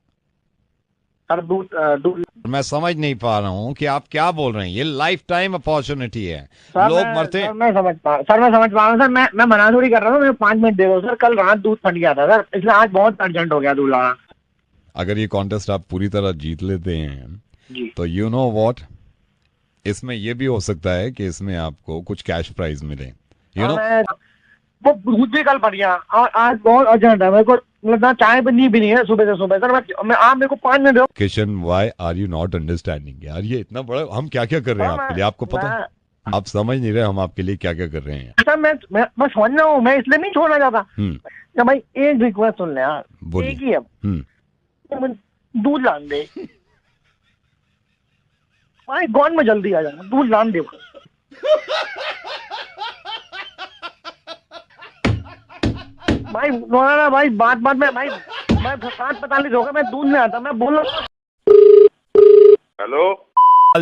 Speaker 7: सर? दूध
Speaker 1: मैं समझ नहीं पा रहा हूँ कि आप क्या बोल रहे हैं। ये लाइफ टाइम अपॉर्चुनिटी है,
Speaker 7: सर,
Speaker 1: लोग मरते हैं।
Speaker 7: मैं समझ पा रहा हूँ सर। मैं मना थोड़ी कर रहा हूँ, मैं 5 मिनट दे दो सर। कल रात दूध फट गया था सर, इसलिए आज बहुत अर्जेंट हो गया दूध लाना।
Speaker 1: अगर ये कॉन्टेस्ट आप पूरी तरह जीत लेते हैं
Speaker 7: जी,
Speaker 1: तो यू नो व्हाट, इसमें ये भी हो सकता है कि इसमें आपको कुछ कैश प्राइज मिले। यू नो
Speaker 7: वो दूध भी कल फट गया और आज बहुत अर्जेंट है मेरे को, मतलब चाय भी नहीं है सुबह से सुबह सर। मैं आप मेरे को 5 मिनट दो।
Speaker 1: Kishan, why are you not understanding यार? ये इतना बड़ा हम क्या क्या कर रहे हैं आपके लिए, आपको पता है? आप समझ नहीं रहे हम आपके लिए क्या क्या कर रहे हैं।
Speaker 7: सर मैं समझ रहा हूँ, मैं इसलिए नहीं छोड़ना चाहता। भाई एक रिक्वेस्ट सुन ले यार, एक ही है, दूध लान दे भाई, गॉन में जल्दी आ जाना, दूध लान दे भाई। ना भाई बात में भाई, मैं 7:45 हो गया, मैं दूध में आता, मैं बोल रहा हूँ।
Speaker 9: हेलो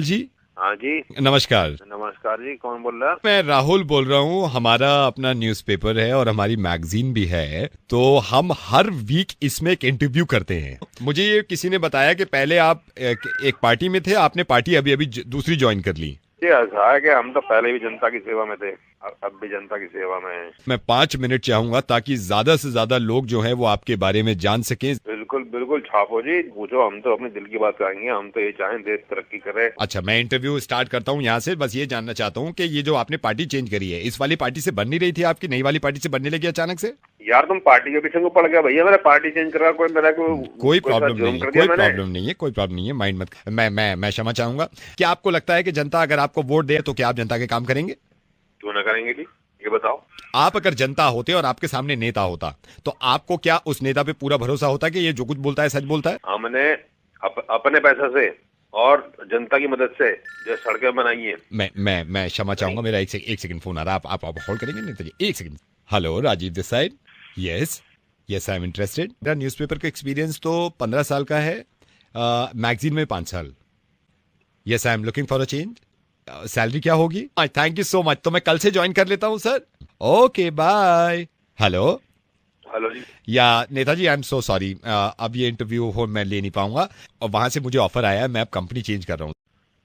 Speaker 1: जी।
Speaker 9: हाँ जी
Speaker 1: नमस्कार।
Speaker 9: नमस्कार जी, कौन बोल रहा है?
Speaker 1: मैं राहुल बोल रहा हूँ। हमारा अपना न्यूज़पेपर है और हमारी मैगजीन भी है, तो हम हर वीक इसमें एक इंटरव्यू करते हैं। मुझे ये किसी ने बताया कि पहले आप एक पार्टी में थे, आपने पार्टी अभी दूसरी ज्वाइन कर ली।
Speaker 9: ऐसा है कि हम तो पहले भी जनता की सेवा में थे, अब भी जनता की सेवा में हैं।
Speaker 1: मैं 5 मिनट चाहूंगा ताकि ज्यादा से ज्यादा लोग जो हैं वो आपके बारे में जान सकें।
Speaker 9: बिल्कुल
Speaker 13: बिल्कुल छापो जी, पूछो, हम तो अपने दिल की बात कहेंगे, हम तो ये चाहें देश तरक्की करे।
Speaker 6: अच्छा, मैं इंटरव्यू स्टार्ट करता हूँ यहाँ से। बस ये जानना चाहता हूँ कि ये जो आपने पार्टी चेंज करी है, इस वाली पार्टी से बन नहीं रही थी आपकी, नई वाली पार्टी से बनने लगी अचानक से?
Speaker 13: यार तुम पार्टी के पीछे को पड़ गया भैया, मेरा पार्टी चेंज करा, कोई मेरा
Speaker 6: कोई प्रॉब्लम नहीं है, कोई प्रॉब्लम नहीं है, कोई प्रॉब्लम नहीं है, माइंड मत। मैं क्षमा चाहूंगा। क्या आपको लगता है कि जनता अगर आपको वोट दे तो क्या आप जनता के काम करेंगे?
Speaker 13: क्यों ना करेंगे जी, ये बताओ।
Speaker 6: आप अगर जनता होते और आपके सामने नेता होता तो आपको क्या उस नेता पे पूरा भरोसा होता कि ये जो कुछ बोलता है सच बोलता है?
Speaker 13: हमने अपने पैसे से और जनता की मदद से जो सड़कें बनाई है।
Speaker 6: मैं क्षमा चाहूंगा, मेरा एक सेकंड फोन आ रहा है, आप होल्ड करेंगे नेता जी? एक second. Hello, Rajeev this side. Yes I am interested. मेरा न्यूज़पेपर का एक्सपीरियंस तो 15 साल का है, मैगजीन में 5 साल। Yes I am looking for a change. Salary क्या होगी? थैंक यू सो मच, तो मैं कल से ज्वाइन कर लेता हूँ सर। Okay bye. हेलो
Speaker 13: जी।
Speaker 6: या नेताजी, आई एम सो सॉरी, अब ये इंटरव्यू हो मैं ले नहीं पाऊंगा, और वहां से मुझे ऑफर आया है, मैं अब कंपनी चेंज कर रहा हूँ।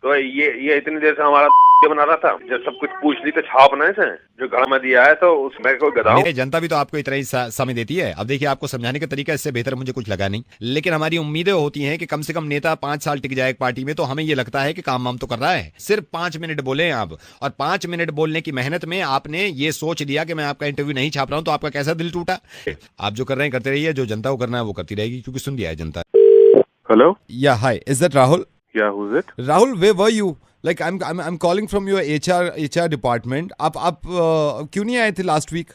Speaker 13: तो ये इतनी देर से हमारा बना रहा था, जब सब कुछ पूछ ली तो छाप ना इसे जो घर में दिया है, तो उसमें कोई गधा।
Speaker 6: जनता भी तो आपको इतना ही समय देती है। अब देखिए, आपको समझाने का तरीका इससे बेहतर मुझे कुछ लगा नहीं, लेकिन हमारी उम्मीदें होती हैं कि कम से कम नेता 5 साल टिक जाए एक पार्टी में, तो हमें ये लगता है कि काम वाम तो कर रहा है। सिर्फ 5 मिनट बोले आप, और 5 मिनट बोलने की मेहनत में आपने ये सोच लिया कि मैं आपका इंटरव्यू नहीं छाप रहा हूं, तो आपका कैसा दिल टूटा? आप जो कर रहे हैं करते रहिए, जो जनता को करना है वो करती रहेगी, क्योंकि सुन लिया है जनता।
Speaker 13: हेलो,
Speaker 6: या hi, is that Rahul?
Speaker 13: Yeah, who's it?
Speaker 6: Rahul, where were you? Like I'm calling from your HR department. आप क्यों नहीं आए थे last week?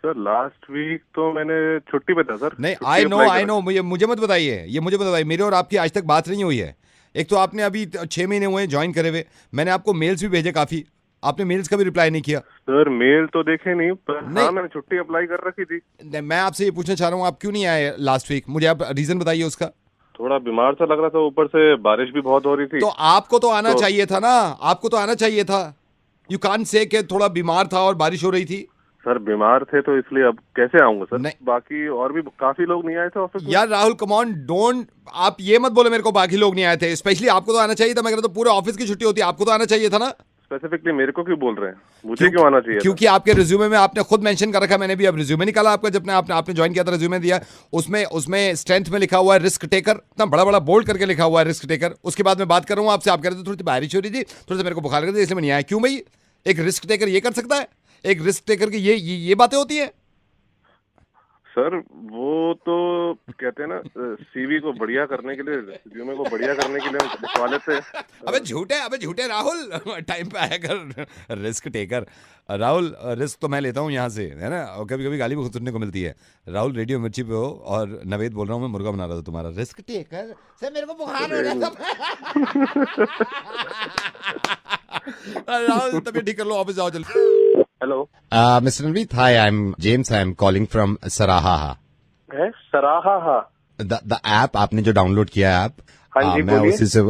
Speaker 13: Sir last week तो मैंने छुट्टी पे था सर।
Speaker 6: नहीं, आई नो, मुझे मत बताइए, ये मुझे बताइए, मेरे और आपकी आज तक बात नहीं हुई है। एक तो आपने अभी 6 महीने हुए ज्वाइन करे हुए, मैंने आपको मेल्स भी भेजे काफी, आपने मेल्स का भी रिप्लाई नहीं किया।
Speaker 13: सर मेल तो देखे नहीं, पर हाँ मैंने छुट्टी अप्लाई कर रखी थी।
Speaker 6: मैं आपसे ये पूछना चाह रहा हूँ, आप क्यों नहीं आए लास्ट वीक? मुझे आप रीजन बताइए उसका।
Speaker 13: थोड़ा बीमार सा लग रहा था, ऊपर से बारिश भी बहुत हो रही थी।
Speaker 6: तो आपको तो आना चाहिए था ना, आपको तो आना चाहिए था। यू कांट से कि थोड़ा बीमार था और बारिश हो रही थी।
Speaker 13: सर बीमार थे तो इसलिए, अब कैसे आऊंगा सर? बाकी और भी काफी लोग नहीं आए थे ऑफिस में।
Speaker 6: यार राहुल, कम ऑन, डोंट, आप ये मत बोले मेरे को बाकी लोग नहीं आए थे। स्पेशली आपको तो आना चाहिए था। मैं कह रहा था पूरे ऑफिस की छुट्टी होती है, आपको तो आना चाहिए था ना।
Speaker 13: स्पेसिफिकली मेरे को क्यों बोल रहे हैं? मुझे क्यों आना चाहिए?
Speaker 6: क्योंकि आपके रिज्यूमे में आपने खुद मेंशन कर रखा है, मैंने भी अब रिज्यूमे निकाला आपका, जब आपने ज्वाइन किया था रिज्यूमे दिया, उसमें स्ट्रेंथ में लिखा हुआ है रिस्क टेकर, इतना बड़ा बड़ा बोल्ड करके लिखा हुआ है रिस्क टेकर। उसके बाद मैं बात कर रहा हूँ आपसे, आप कह रहे थे थोड़ी सी बारिश हो रही थी, थोड़ा सा मेरे को बुखार लग रहा था, इसलिए मैं नहीं आया। क्यों भाई, एक रिस्क टेकर ये कर सकता है? एक रिस्क टेकर की ये बातें होती है?
Speaker 13: सर वो तो कहते हैं ना, सीवी को बढ़िया करने के लिए, रिज्यूमे को बढ़िया करने के लिए लिखवा लेते हैं।
Speaker 6: अबे झूठे राहुल, टाइम पे आया कर रिस्क टेकर। राहुल, रिस्क तो मैं लेता हूँ यहाँ से, है ना, और कभी कभी गाली भी सुनने को मिलती है। राहुल, रेडियो मिर्ची पे हो, और नवेद बोल रहा हूँ, मैं मुर्गा बना रहा था तुम्हारा। रिस्क टेकर से मेरे को बुखार हो रहा था। राहुल, तबीयत ठीक कर लो, ऑफिस जाओ जल्दी।
Speaker 13: Hello
Speaker 6: mister Naveed, hi, I M James, I am calling from सराहा।
Speaker 13: सराहा
Speaker 6: द ऐप आपने जो डाउनलोड किया है ऐप,
Speaker 13: हाँ जी,
Speaker 6: मैं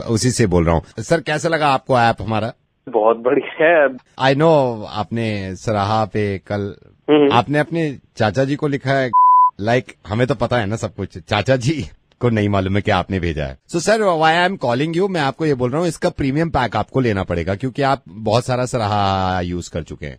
Speaker 6: उसी से बोल रहा हूँ। सर कैसा लगा आपको ऐप हमारा?
Speaker 13: बहुत बढ़िया है।
Speaker 6: आई नो, आपने सराहा पे कल आपने अपने चाचा जी को लिखा है, लाइक हमें तो पता है ना सब कुछ, चाचा जी को नहीं मालूम है कि आपने भेजा है। So sir, why I am calling you, मैं आपको ये बोल रहा हूँ, इसका प्रीमियम पैक आपको लेना पड़ेगा, क्योंकि आप बहुत सारा सराहा यूज कर चुके हैं।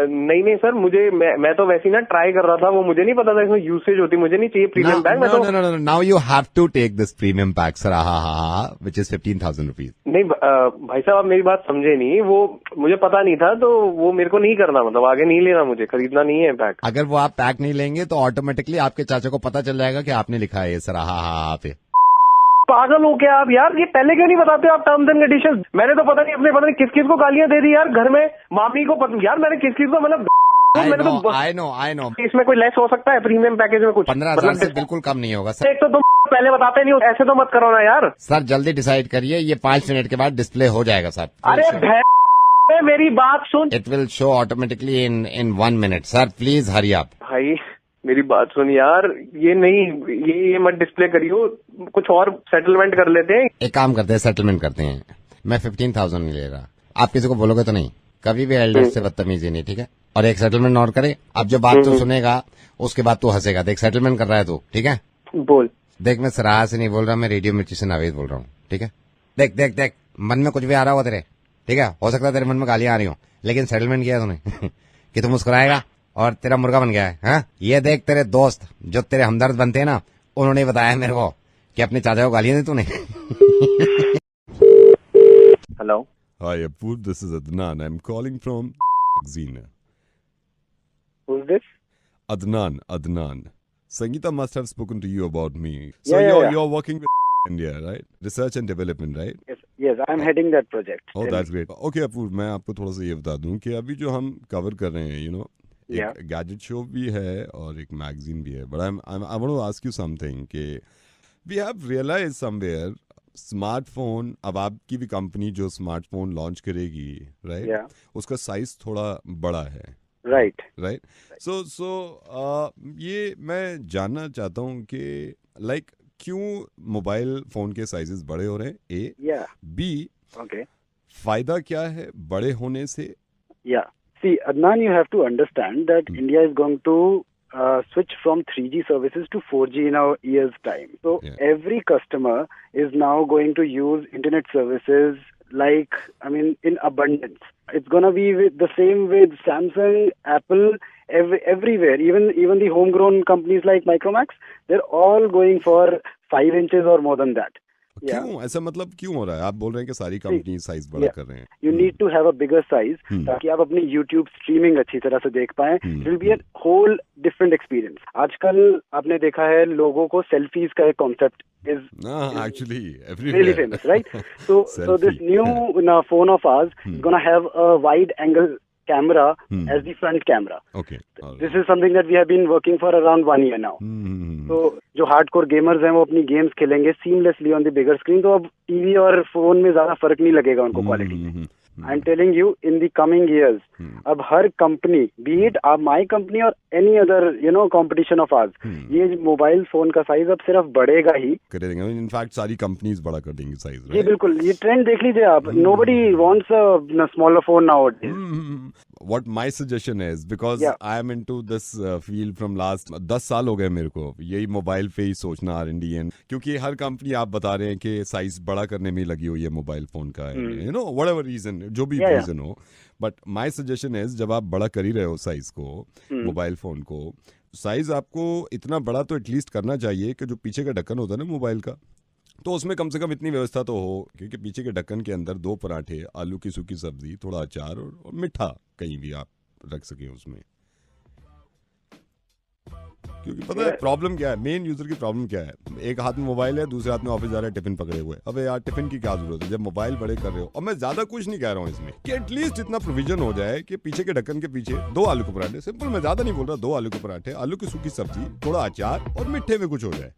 Speaker 2: नहीं सर, मैं तो वैसे ही ना ट्राई कर रहा था, वो मुझे नहीं पता था इसमें यूसेज होती, मुझे नहीं चाहिए premium pack.
Speaker 6: No, now you have to take this premium pack सराहा, विच इज 15,000 रुपीज।
Speaker 2: नहीं भाई साहब, आप मेरी बात समझे नहीं, वो मुझे पता नहीं था, तो वो मेरे को नहीं करना, मतलब आगे नहीं लेना, मुझे खरीदना नहीं है पैक।
Speaker 6: अगर वो आप पैक नहीं लेंगे तो ऑटोमेटिकली आपके चाचा को पता चल जाएगा कि आपने लिखा है ये सराहा पे।
Speaker 2: पागल हो क्या आप यार? ये पहले क्यों नहीं बताते आप टर्म्स एंड कंडीशंस? मैंने तो पता नहीं किस किस को गालियां दे दी यार घर में, मामी को यार मैंने किस किस को, मतलब
Speaker 6: आई नो
Speaker 2: इसमें कोई लेस हो सकता है प्रीमियम पैकेज में? कुछ
Speaker 6: 15,000 से बिल्कुल कम नहीं होगा सर।
Speaker 2: एक तो तुम पहले बताते नहीं हो, ऐसे तो मत करो ना यार।
Speaker 6: सर जल्दी डिसाइड करिए, ये 5 मिनट के बाद डिस्प्ले हो जाएगा सर।
Speaker 2: अरे मेरी बात सुन,
Speaker 6: it will show automatically in 1 minute. Sir please hurry up.
Speaker 2: भाई मेरी बात सुन यार, ये नहीं, ये मत डिस्प्ले करियो, कुछ और सेटलमेंट कर लेते हैं।
Speaker 6: एक काम करते हैं, सेटलमेंट करते हैं। मैं 15,000 नहीं ले रहा, आप किसी को बोलोगे तो नहीं, कभी भी एल्डर से बदतमीजी नहीं, ठीक है? और एक सेटलमेंट और करे, अब जब बात तो सुनेगा उसके बाद तू हंसेगा। देख सेटलमेंट कर रहा है तू, ठीक है?
Speaker 2: बोल।
Speaker 6: देख, मैं सराहा से नहीं बोल रहा, मैं रेडियो मिर्ची से नावेद बोल रहा हूँ, ठीक है? देख देख देख, मन में कुछ भी आ रहा होगा तेरे, ठीक है? हो सकता है तेरे मन में गालियां आ रही हो, लेकिन सेटलमेंट किया तूने कि तू मुस्कुराएगा और तेरा मुर्गा बन गया है। हाँ, ये देख, तेरे दोस्त जो तेरे हमदर्द बनते हैं ना, उन्होंने बताया मेरे को
Speaker 1: क्या अपने चाचा को गालियां दी तूने?
Speaker 14: Hello.
Speaker 11: Hi, Apur. This is Adnan. I'm calling from Xena.
Speaker 14: Who's this?
Speaker 11: Adnan. Sangeeta must have spoken to you about me.
Speaker 14: Yeah,
Speaker 11: So
Speaker 14: yeah.
Speaker 11: you're working with India, right? Research and development, right?
Speaker 14: Yes, I'm heading that project.
Speaker 11: Oh, that's great. Okay, Apur, मैं आपको थोड़ा सा ये बता दूं कि अभी जो हम कवर कर रहे हैं, एक गैजेट शो भी है और एक मैगजीन भी है. But I want to ask you something कि we have realized somewhere smartphone, अब आपकी भी कंपनी जो स्मार्टफोन लॉन्च करेगी, राइट, उसका साइज थोड़ा बड़ा है, राइट. सो ये मैं जानना चाहता हूँ कि लाइक क्यों मोबाइल फोन के साइजेस बड़े हो रहे हैं, ए, बी, फायदा क्या है बड़े होने से?
Speaker 14: See, Adnan, you have to understand that India is going to switch from 3G services to 4G in a year's time. So every customer is now going to use internet services in abundance. It's going to be the same with Samsung, Apple, everywhere. Even the homegrown companies like Micromax, they're all going for 5 inches or more than that.
Speaker 11: क्यों ऐसा, मतलब क्यों हो रहा है? आप बोल रहे हैं कि सारी कंपनी साइज बड़ा कर रहे हैं.
Speaker 14: You need to have a bigger size ताकि आप अपनी YouTube स्ट्रीमिंग अच्छी तरह से देख पाएं. It will be a whole different experience. आजकल आपने देखा है लोगों को सेल्फीज का एक concept is
Speaker 11: actually
Speaker 14: really famous, right? So this new phone of ours is gonna have a wide angle camera as the front camera.
Speaker 11: Okay.
Speaker 14: This is something that we have been working for around 1 year now. तो जो hardcore gamers हैं वो अपनी games खेलेंगे seamlessly on the bigger screen, तो अब TV और phone में ज्यादा फर्क नहीं लगेगा उनको क्वालिटी में. I am telling you, in the coming years अब हर company, be it my company और any other competition of ours, ये मोबाइल फोन का साइज अब सिर्फ बढ़ेगा ही.
Speaker 11: कर देंगे, इनफैक्ट सारी कंपनीज बड़ा कर देंगी साइज.
Speaker 14: जी बिल्कुल, ये ट्रेंड देख लीजिए आप. Nobody wants a smaller phone nowadays.
Speaker 11: What my suggestion is, because I am into this field from last 10 साल हो गए मेरे को, यही मोबाइल पे ही सोचना R&D, क्योंकि हर कंपनी आप बता रहे हैं कि साइज बड़ा करने में लगी हुई है मोबाइल फोन का, whatever reason, जो भी रीजन हो. बट माय सजेशन इज, जब आप बड़ा कर ही रहे हो साइज को, मोबाइल फोन को, साइज आपको इतना बड़ा तो एटलीस्ट करना चाहिए कि जो पीछे का ढक्कन होता है ना मोबाइल का, तो उसमें कम से कम इतनी व्यवस्था तो हो क्योंकि पीछे के ढक्कन के अंदर 2 पराठे, आलू की सूखी सब्जी, थोड़ा अचार और मीठा कहीं भी आप रख सके उसमें. क्योंकि पता है प्रॉब्लम क्या है, मेन यूजर की प्रॉब्लम क्या है, एक हाथ में मोबाइल है, दूसरे हाथ में ऑफिस जा रहा है टिफिन पकड़े हुए. अबे यार टिफिन की क्या जरूरत है जब मोबाइल बड़े कर रहे हो. और मैं ज्यादा कुछ नहीं कह रहा हूँ इसमें, कि एटलीस्ट इतना प्रोविजन हो जाए कि पीछे के ढक्कन के पीछे 2 आलू के पराठे, सिंपल, मैं ज्यादा नहीं बोल रहा, 2 आलू के पराठे, आलू की सूखी सब्जी, थोड़ा अचार और मीठे में कुछ हो जाए.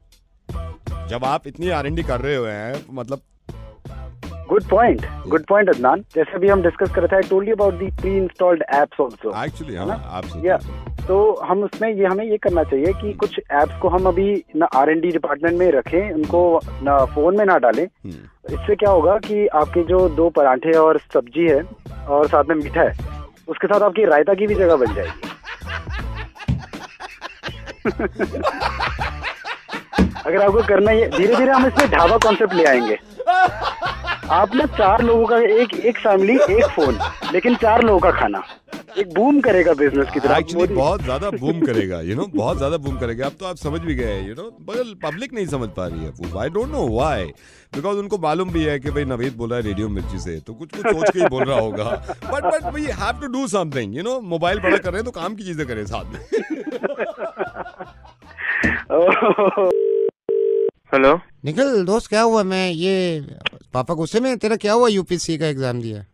Speaker 11: जब आप इतनी R&D कर रहे हुए हैं, मतलब
Speaker 14: गुड पॉइंट अदनान. जैसे भी हम डिस्कस कर रहे थे, I told you about the pre installed apps also.
Speaker 11: Actually
Speaker 14: तो हम उसमें हमें ये करना चाहिए कि कुछ एप्स को हम अभी ना R&D डिपार्टमेंट में रखें, उनको ना फोन में ना डालें. इससे क्या होगा कि आपके जो 2 पराठे और सब्जी है और साथ में मीठा है, उसके साथ आपकी रायता की भी जगह बन जाएगी. अगर आपको करना है, धीरे धीरे हम इसमें ढाबा कॉन्सेप्ट ले आएंगे. आप ना 4 लोगों का एक फैमिली, एक फोन, लेकिन 4 लोगों का खाना, एक बूम करेगा बिजनेस की तरह.
Speaker 11: एक्चुअली बहुत ज्यादा बूम करेगा, बहुत ज्यादा बूम करेगा. अब तो आप समझ भी गए, मगर पब्लिक नहीं समझ पा रही है. I don't know why, because उनको मालूम भी है कि भाई नवेद बोला है रेडियो मिर्ची से, तो कुछ सोच के ही बोल रहा होगा. But we have to do something, mobile बड़ा कर रहे हैं तो काम की चीजें करें साथ में.
Speaker 12: हेलो
Speaker 1: निखिल दोस्त, क्या हुआ? मैं ये पापा गुस्से में, तेरा क्या हुआ? यूपीएससी का एग्जाम दिया?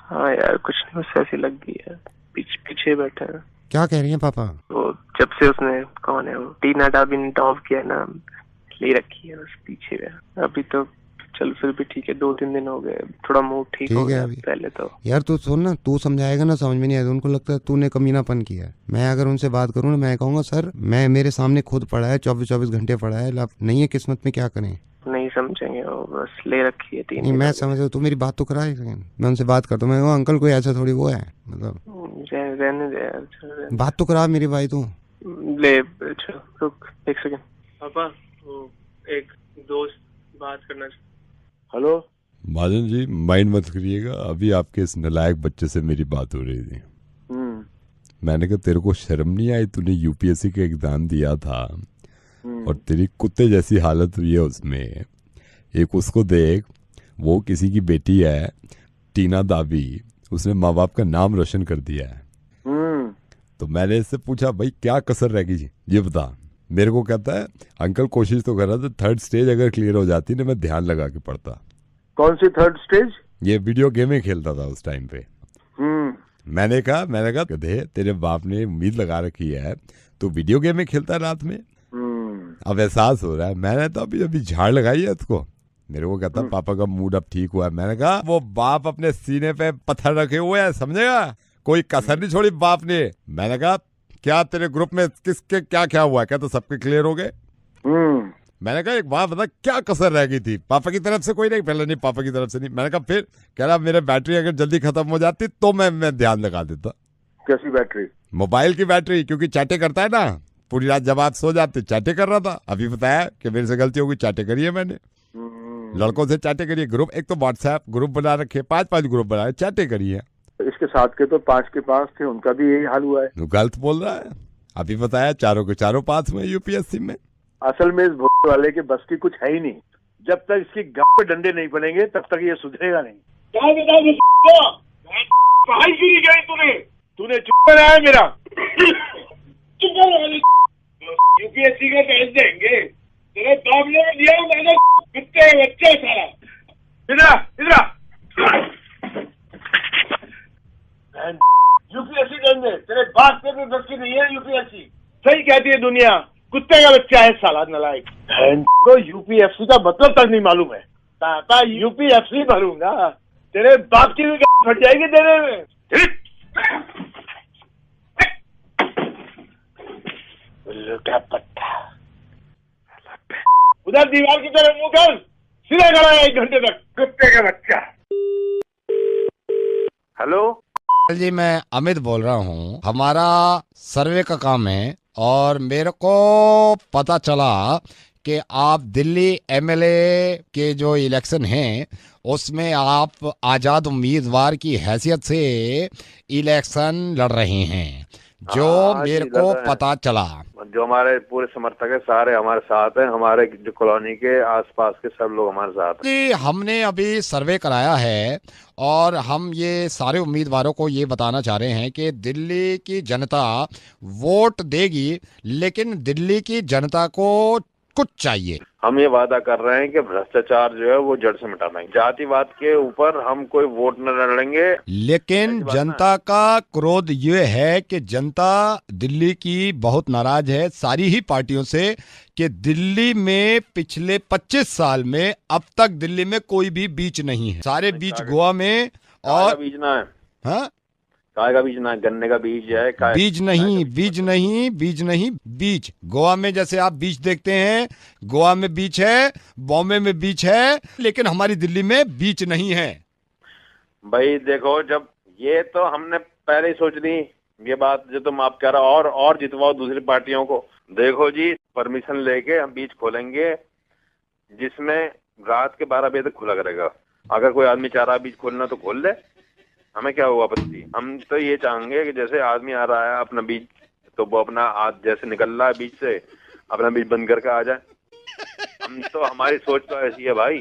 Speaker 12: हाँ यार, कुछ नहीं, बस ऐसी लग गई है. पीछे बैठा है.
Speaker 1: क्या कह रही हैं पापा?
Speaker 12: वो जब से उसने, कौन है वो, टीना डाबिन टॉप किया ना, ले रखी है बस पीछे है. अभी तो चल फिर भी ठीक है, 2-3 दिन हो गए, थोड़ा मूड ठीक हो गया. पहले तो
Speaker 1: यार तू सुन ना, तू समझाएगा ना, समझ में नहीं आएगा. उनको लगता है तूने कमीनापन किया है. मैं अगर उनसे बात करूँ ना, मैं कहूँगा सर, मैं मेरे सामने खुद पढ़ा है, 24 घंटे पढ़ा है, नहीं है किस्मत में, क्या करें?
Speaker 12: नहीं समझेंगे वो, बस ले रखी है 3.
Speaker 1: नहीं मैं समझ, तू मेरी बात तो करा. मैं उनसे बात करता हूँ, मैं अंकल कोई ऐसा थोड़ी वो है, मतलब
Speaker 12: रहने दे,
Speaker 1: बात तो करा मेरी भाई. तू
Speaker 12: ले, अच्छा रुक 1 सेकंड. पापा वो एक दोस्त बात करना. हेलो
Speaker 11: महाजन जी, माइंड मत करिएगा, अभी आपके इस नालायक बच्चे से मेरी बात हो रही थी. मैंने कहा तेरे को शर्म नहीं आई, तूने यूपीएससी का एग्जाम दिया था, और तेरी कुत्ते जैसी हालत हुई है उसमें। एक उसको देख, वो किसी की बेटी है, टीना दाबी, उसने माँ बाप का नाम रोशन कर दिया है। तो मैंने इससे पूछा भाई क्या कसर रह गई ये बता। मेरे को कहता है अंकल कोशिश तो कर रहा था, 3rd स्टेज अगर क्लियर हो जाती ना मैं ध्यान लगा के पढ़ता।
Speaker 15: कौन सी 3rd स्टेज?
Speaker 11: ये वीडियो गेम ही खेलता था उस टाइम पे। मैंने कहा गधे तेरे बाप ने उम्मीद लगा रखी है तो वीडियो गेम में खेलता है रात में। अब एहसास हो रहा है। मैंने तो अभी झाड़ लगाई है उसको। मेरे को कहता पापा का मूड अब ठीक हुआ है। मैंने कहा वो बाप अपने सीने पे पत्थर रखे हुए है, समझेगा, कोई कसर नहीं छोड़ी बाप ने। मैंने कहा क्या तेरे ग्रुप में किसके क्या क्या हुआ है? क्या तो सबके क्लियर हो गए? मैंने कहा एक बात बता क्या कसर रह गई थी? पापा की तरफ से कोई नहीं? पहले नहीं, पापा की तरफ से नहीं। मैंने कहा फिर? कह रहा मेरे बैटरी अगर जल्दी खत्म हो जाती तो मैं ध्यान लगा देता।
Speaker 15: कैसी बैटरी?
Speaker 11: मोबाइल की बैटरी, क्योंकि चैटे करता है ना पूरी रात, जब आप सो जाते चैटे कर रहा था। अभी बताया कि मेरे से गलती होगी, चैटे करी है मैंने, लड़कों से चैटे करिए। ग्रुप एक तो व्हाट्सएप ग्रुप बना रखे, 5-5 ग्रुप बनाए, चैटे करिए।
Speaker 15: इसके साथ के तो 5 के 5 थे, उनका भी यही हाल हुआ है।
Speaker 11: तो गलत बोल रहा है। अभी बताया चारों के चारों पास में यूपीएससी में।
Speaker 15: असल में इस भोले वाले के बस की कुछ है ही नहीं। जब तक इसकी गांव पे डंडे नहीं पड़ेंगे तब तक ये सुधरेगा नहीं। पढ़ाई क्यों नहीं गई तूने चुप कराया मेरा। यूपीएससी का टेस्ट देंगे तेरे बाप ने दिया, मैंने कितने बच्चे सारा इधर यूपीएससी देंगे तेरे बाप से भी बच्ची नहीं है। यूपीएससी सही कहती है दुनिया, कुत्ते का बच्चा है साला नालायक। तो यूपीएससी का मतलब तक नहीं मालूम है। पापा यूपीएससी भरूंगा, तेरे बाप की भी फट जाएगी देने में। क्या पट्टा उधर दीवार की तरफ मुंह कर, सीधा खड़ा है 1 घंटे तक, कुत्ते का बच्चा।
Speaker 1: हेलो जी, मैं अमित बोल रहा हूँ। हमारा सर्वे का काम है और मेरे को पता चला कि आप दिल्ली एमएलए के जो इलेक्शन हैं उसमें आप आज़ाद उम्मीदवार की हैसियत से इलेक्शन लड़ रहे हैं, जो मेरे को पता चला।
Speaker 16: जो हमारे पूरे समर्थक है सारे हमारे साथ हैं, हमारे जो कॉलोनी के आसपास के सब लोग हमारे साथ हैं।
Speaker 1: जी, हमने अभी सर्वे कराया है और हम ये सारे उम्मीदवारों को ये बताना चाह रहे हैं कि दिल्ली की जनता वोट देगी, लेकिन दिल्ली की जनता को कुछ चाहिए।
Speaker 16: हम ये वादा कर रहे हैं कि भ्रष्टाचार जो है वो जड़ से मिटा देंगे। जातिवाद के ऊपर हम कोई वोट न लड़ेंगे।
Speaker 1: लेकिन जनता का क्रोध ये है कि जनता दिल्ली की बहुत नाराज है सारी ही पार्टियों से कि दिल्ली में पिछले 25 साल में अब तक दिल्ली में कोई भी बीच नहीं है। सारे बीच गोवा में और
Speaker 16: बीज ना है।
Speaker 1: हाँ,
Speaker 16: काय का बीज ना है, गन्ने का बीज है।
Speaker 1: बीज नहीं बीज। गोवा में जैसे आप बीच देखते हैं, गोवा में बीच है, बॉम्बे में बीच है, लेकिन हमारी दिल्ली में बीच नहीं है।
Speaker 16: भाई देखो, जब ये तो हमने पहले ही सोच ली ये बात जो तुम आप कह रहे हो, और जितवाओ दूसरी पार्टियों को। देखो जी, परमिशन लेके हम बीच खोलेंगे जिसमें रात के 12 बजे तक खुला करेगा। अगर कोई आदमी चाह रहा बीच खोलना तो खोल ले, हमें क्या हुआ आपत्ति। हम तो ये चाहेंगे कि जैसे आदमी आ रहा है अपना बीज, तो वो अपना जैसे निकल रहा है बीच से अपना बीज बंद करके आ जाए। हम तो हमारी सोच तो ऐसी है भाई।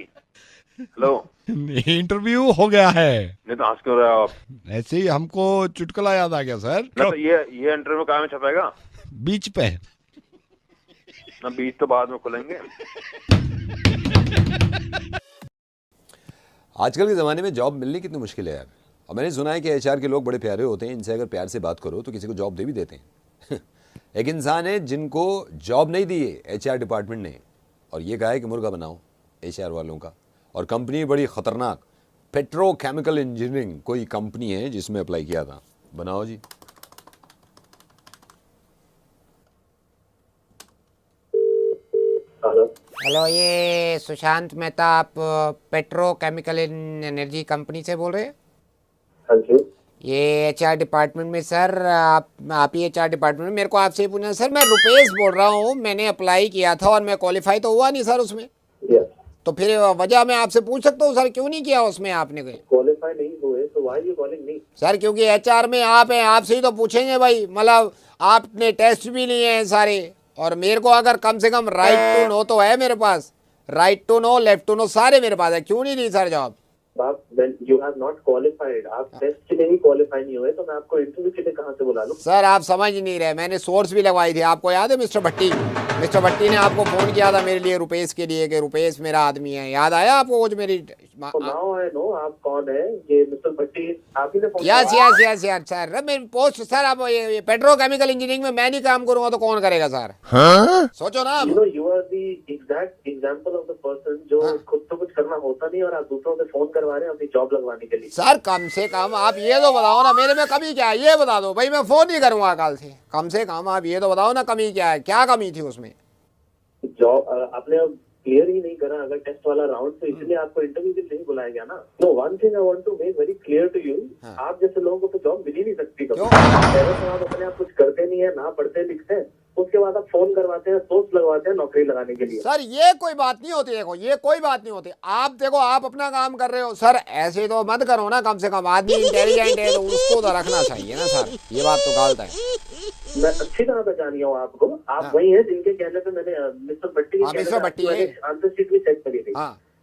Speaker 16: हेलो,
Speaker 1: इंटरव्यू हो गया है।
Speaker 16: नहीं तो हंस क्यों रहे हो आप?
Speaker 1: ऐसे ही हमको चुटकुला याद आ गया सर।
Speaker 16: ना तो ये इंटरव्यू कहाँ में छपेगा?
Speaker 1: बीच पे
Speaker 16: ना, बीच तो बाद में खोलेंगे।
Speaker 6: आजकल के ज़माने में जॉब मिलनी कितनी मुश्किल है यार। और मैंने सुना है कि एचआर के लोग बड़े प्यारे होते हैं, इनसे अगर प्यार से बात करो तो किसी को जॉब दे भी देते हैं। एक इंसान है जिनको जॉब नहीं दी है एचआर डिपार्टमेंट ने, और ये कहा है कि मुर्गा बनाओ एचआर वालों का। और कंपनी बड़ी ख़तरनाक, पेट्रोकेमिकल इंजीनियरिंग कोई कंपनी है जिसमें अप्लाई किया था। बनाओ जी।
Speaker 17: हेलो, ये सुशांत मेहता, आप पेट्रोकेमिकल एनर्जी कंपनी से बोल रहे हैं?
Speaker 18: हाँ जी।
Speaker 17: ये एचआर डिपार्टमेंट में सर, आप ही एचआर डिपार्टमेंट में। मेरे को आपसे पूछना सर, मैं रुपेश बोल रहा हूँ। मैंने अप्लाई किया था और मैं क्वालिफाई तो हुआ नहीं सर उसमें। तो फिर वजह मैं आपसे पूछ सकता हूँ सर, क्यों नहीं किया उसमें आपने?
Speaker 18: क्वालिफाई नहीं हुए तो why you calling me?
Speaker 17: Sir क्योंकि एचआर में आप हैं, आपसे ही तो पूछेंगे भाई। मतलब आपने टेस्ट भी लिए हैं सारे, और मेरे को अगर कम से कम राइट टू नो तो है मेरे पास, right to know, left to know सारे मेरे पास है, क्यों नहीं दी सर जॉब?
Speaker 18: आप यू हैव नॉट क्वालिफाइड, आप टेस्ट के लिए ही क्वालिफाई नहीं हुए, तो मैं आपको इंटरव्यू के लिए कहाँ से बुला लूं?
Speaker 17: सर आप समझ नहीं रहे, मैंने सोर्स भी लगवाई थी, आपको याद है मिस्टर भट्टी? मिस्टर भट्टी ने आपको फोन किया था मेरे लिए रुपेश के लिए कि रुपेश मेरा आदमी है, याद आया आपको? वो जो मेरी
Speaker 18: नाउ आई नो आप कौन है, ये मिस्टर भट्टी आप ही ने फोन
Speaker 17: यस सर, मेरी पोस्ट सर, आप ये पेट्रोकेमिकल इंजीनियरिंग में मैं नहीं काम करूंगा तो कौन करेगा सर? हाँ? सोचो ना,
Speaker 18: you are the exact example of the person जो खुद तो कुछ करना होता नहीं और आप दूसरों से फोन करवा रहे हैं अपनी जॉब लगवाने के लिए।
Speaker 17: सर कम से कम आप ये तो बताओ ना, मेरे में कमी क्या है ये बता दो भाई, मैं फोन नहीं करूंगा कल से। कम से कम आप ये तो बताओ ना कमी क्या है, क्या कमी थी उसमें?
Speaker 18: जॉब आपने अब क्लियर ही नहीं करा अगर टेस्ट वाला राउंड, तो इसलिए आपको इंटरव्यू के लिए नहीं बुलाया गया ना। No one thing I want to make very clear to you, आप जैसे लोगों को तो जॉब मिल ही नहीं सकती कभी। पहले तो आप अपने आप कुछ करते नहीं है, ना पढ़ते लिखते हैं, उसके बाद आप फोन करवाते हैं, सोर्स लगवाते हैं नौकरी लगाने के लिए।
Speaker 17: सर ये कोई बात नहीं होती, देखो ये कोई बात नहीं होती। आप देखो आप अपना काम कर रहे हो सर, ऐसे तो मत करो ना, कम से कम आदमी इंटेलिजेंट है तो उसको तो रखना चाहिए ना सर, ये बात तो गलत है।
Speaker 18: मैं अच्छी तरह पहचानिया हूँ आपको, आप वही हैं जिनके कहने पे मैंने मिस्टर भट्टी आंसर शीट भी चेक करी थी।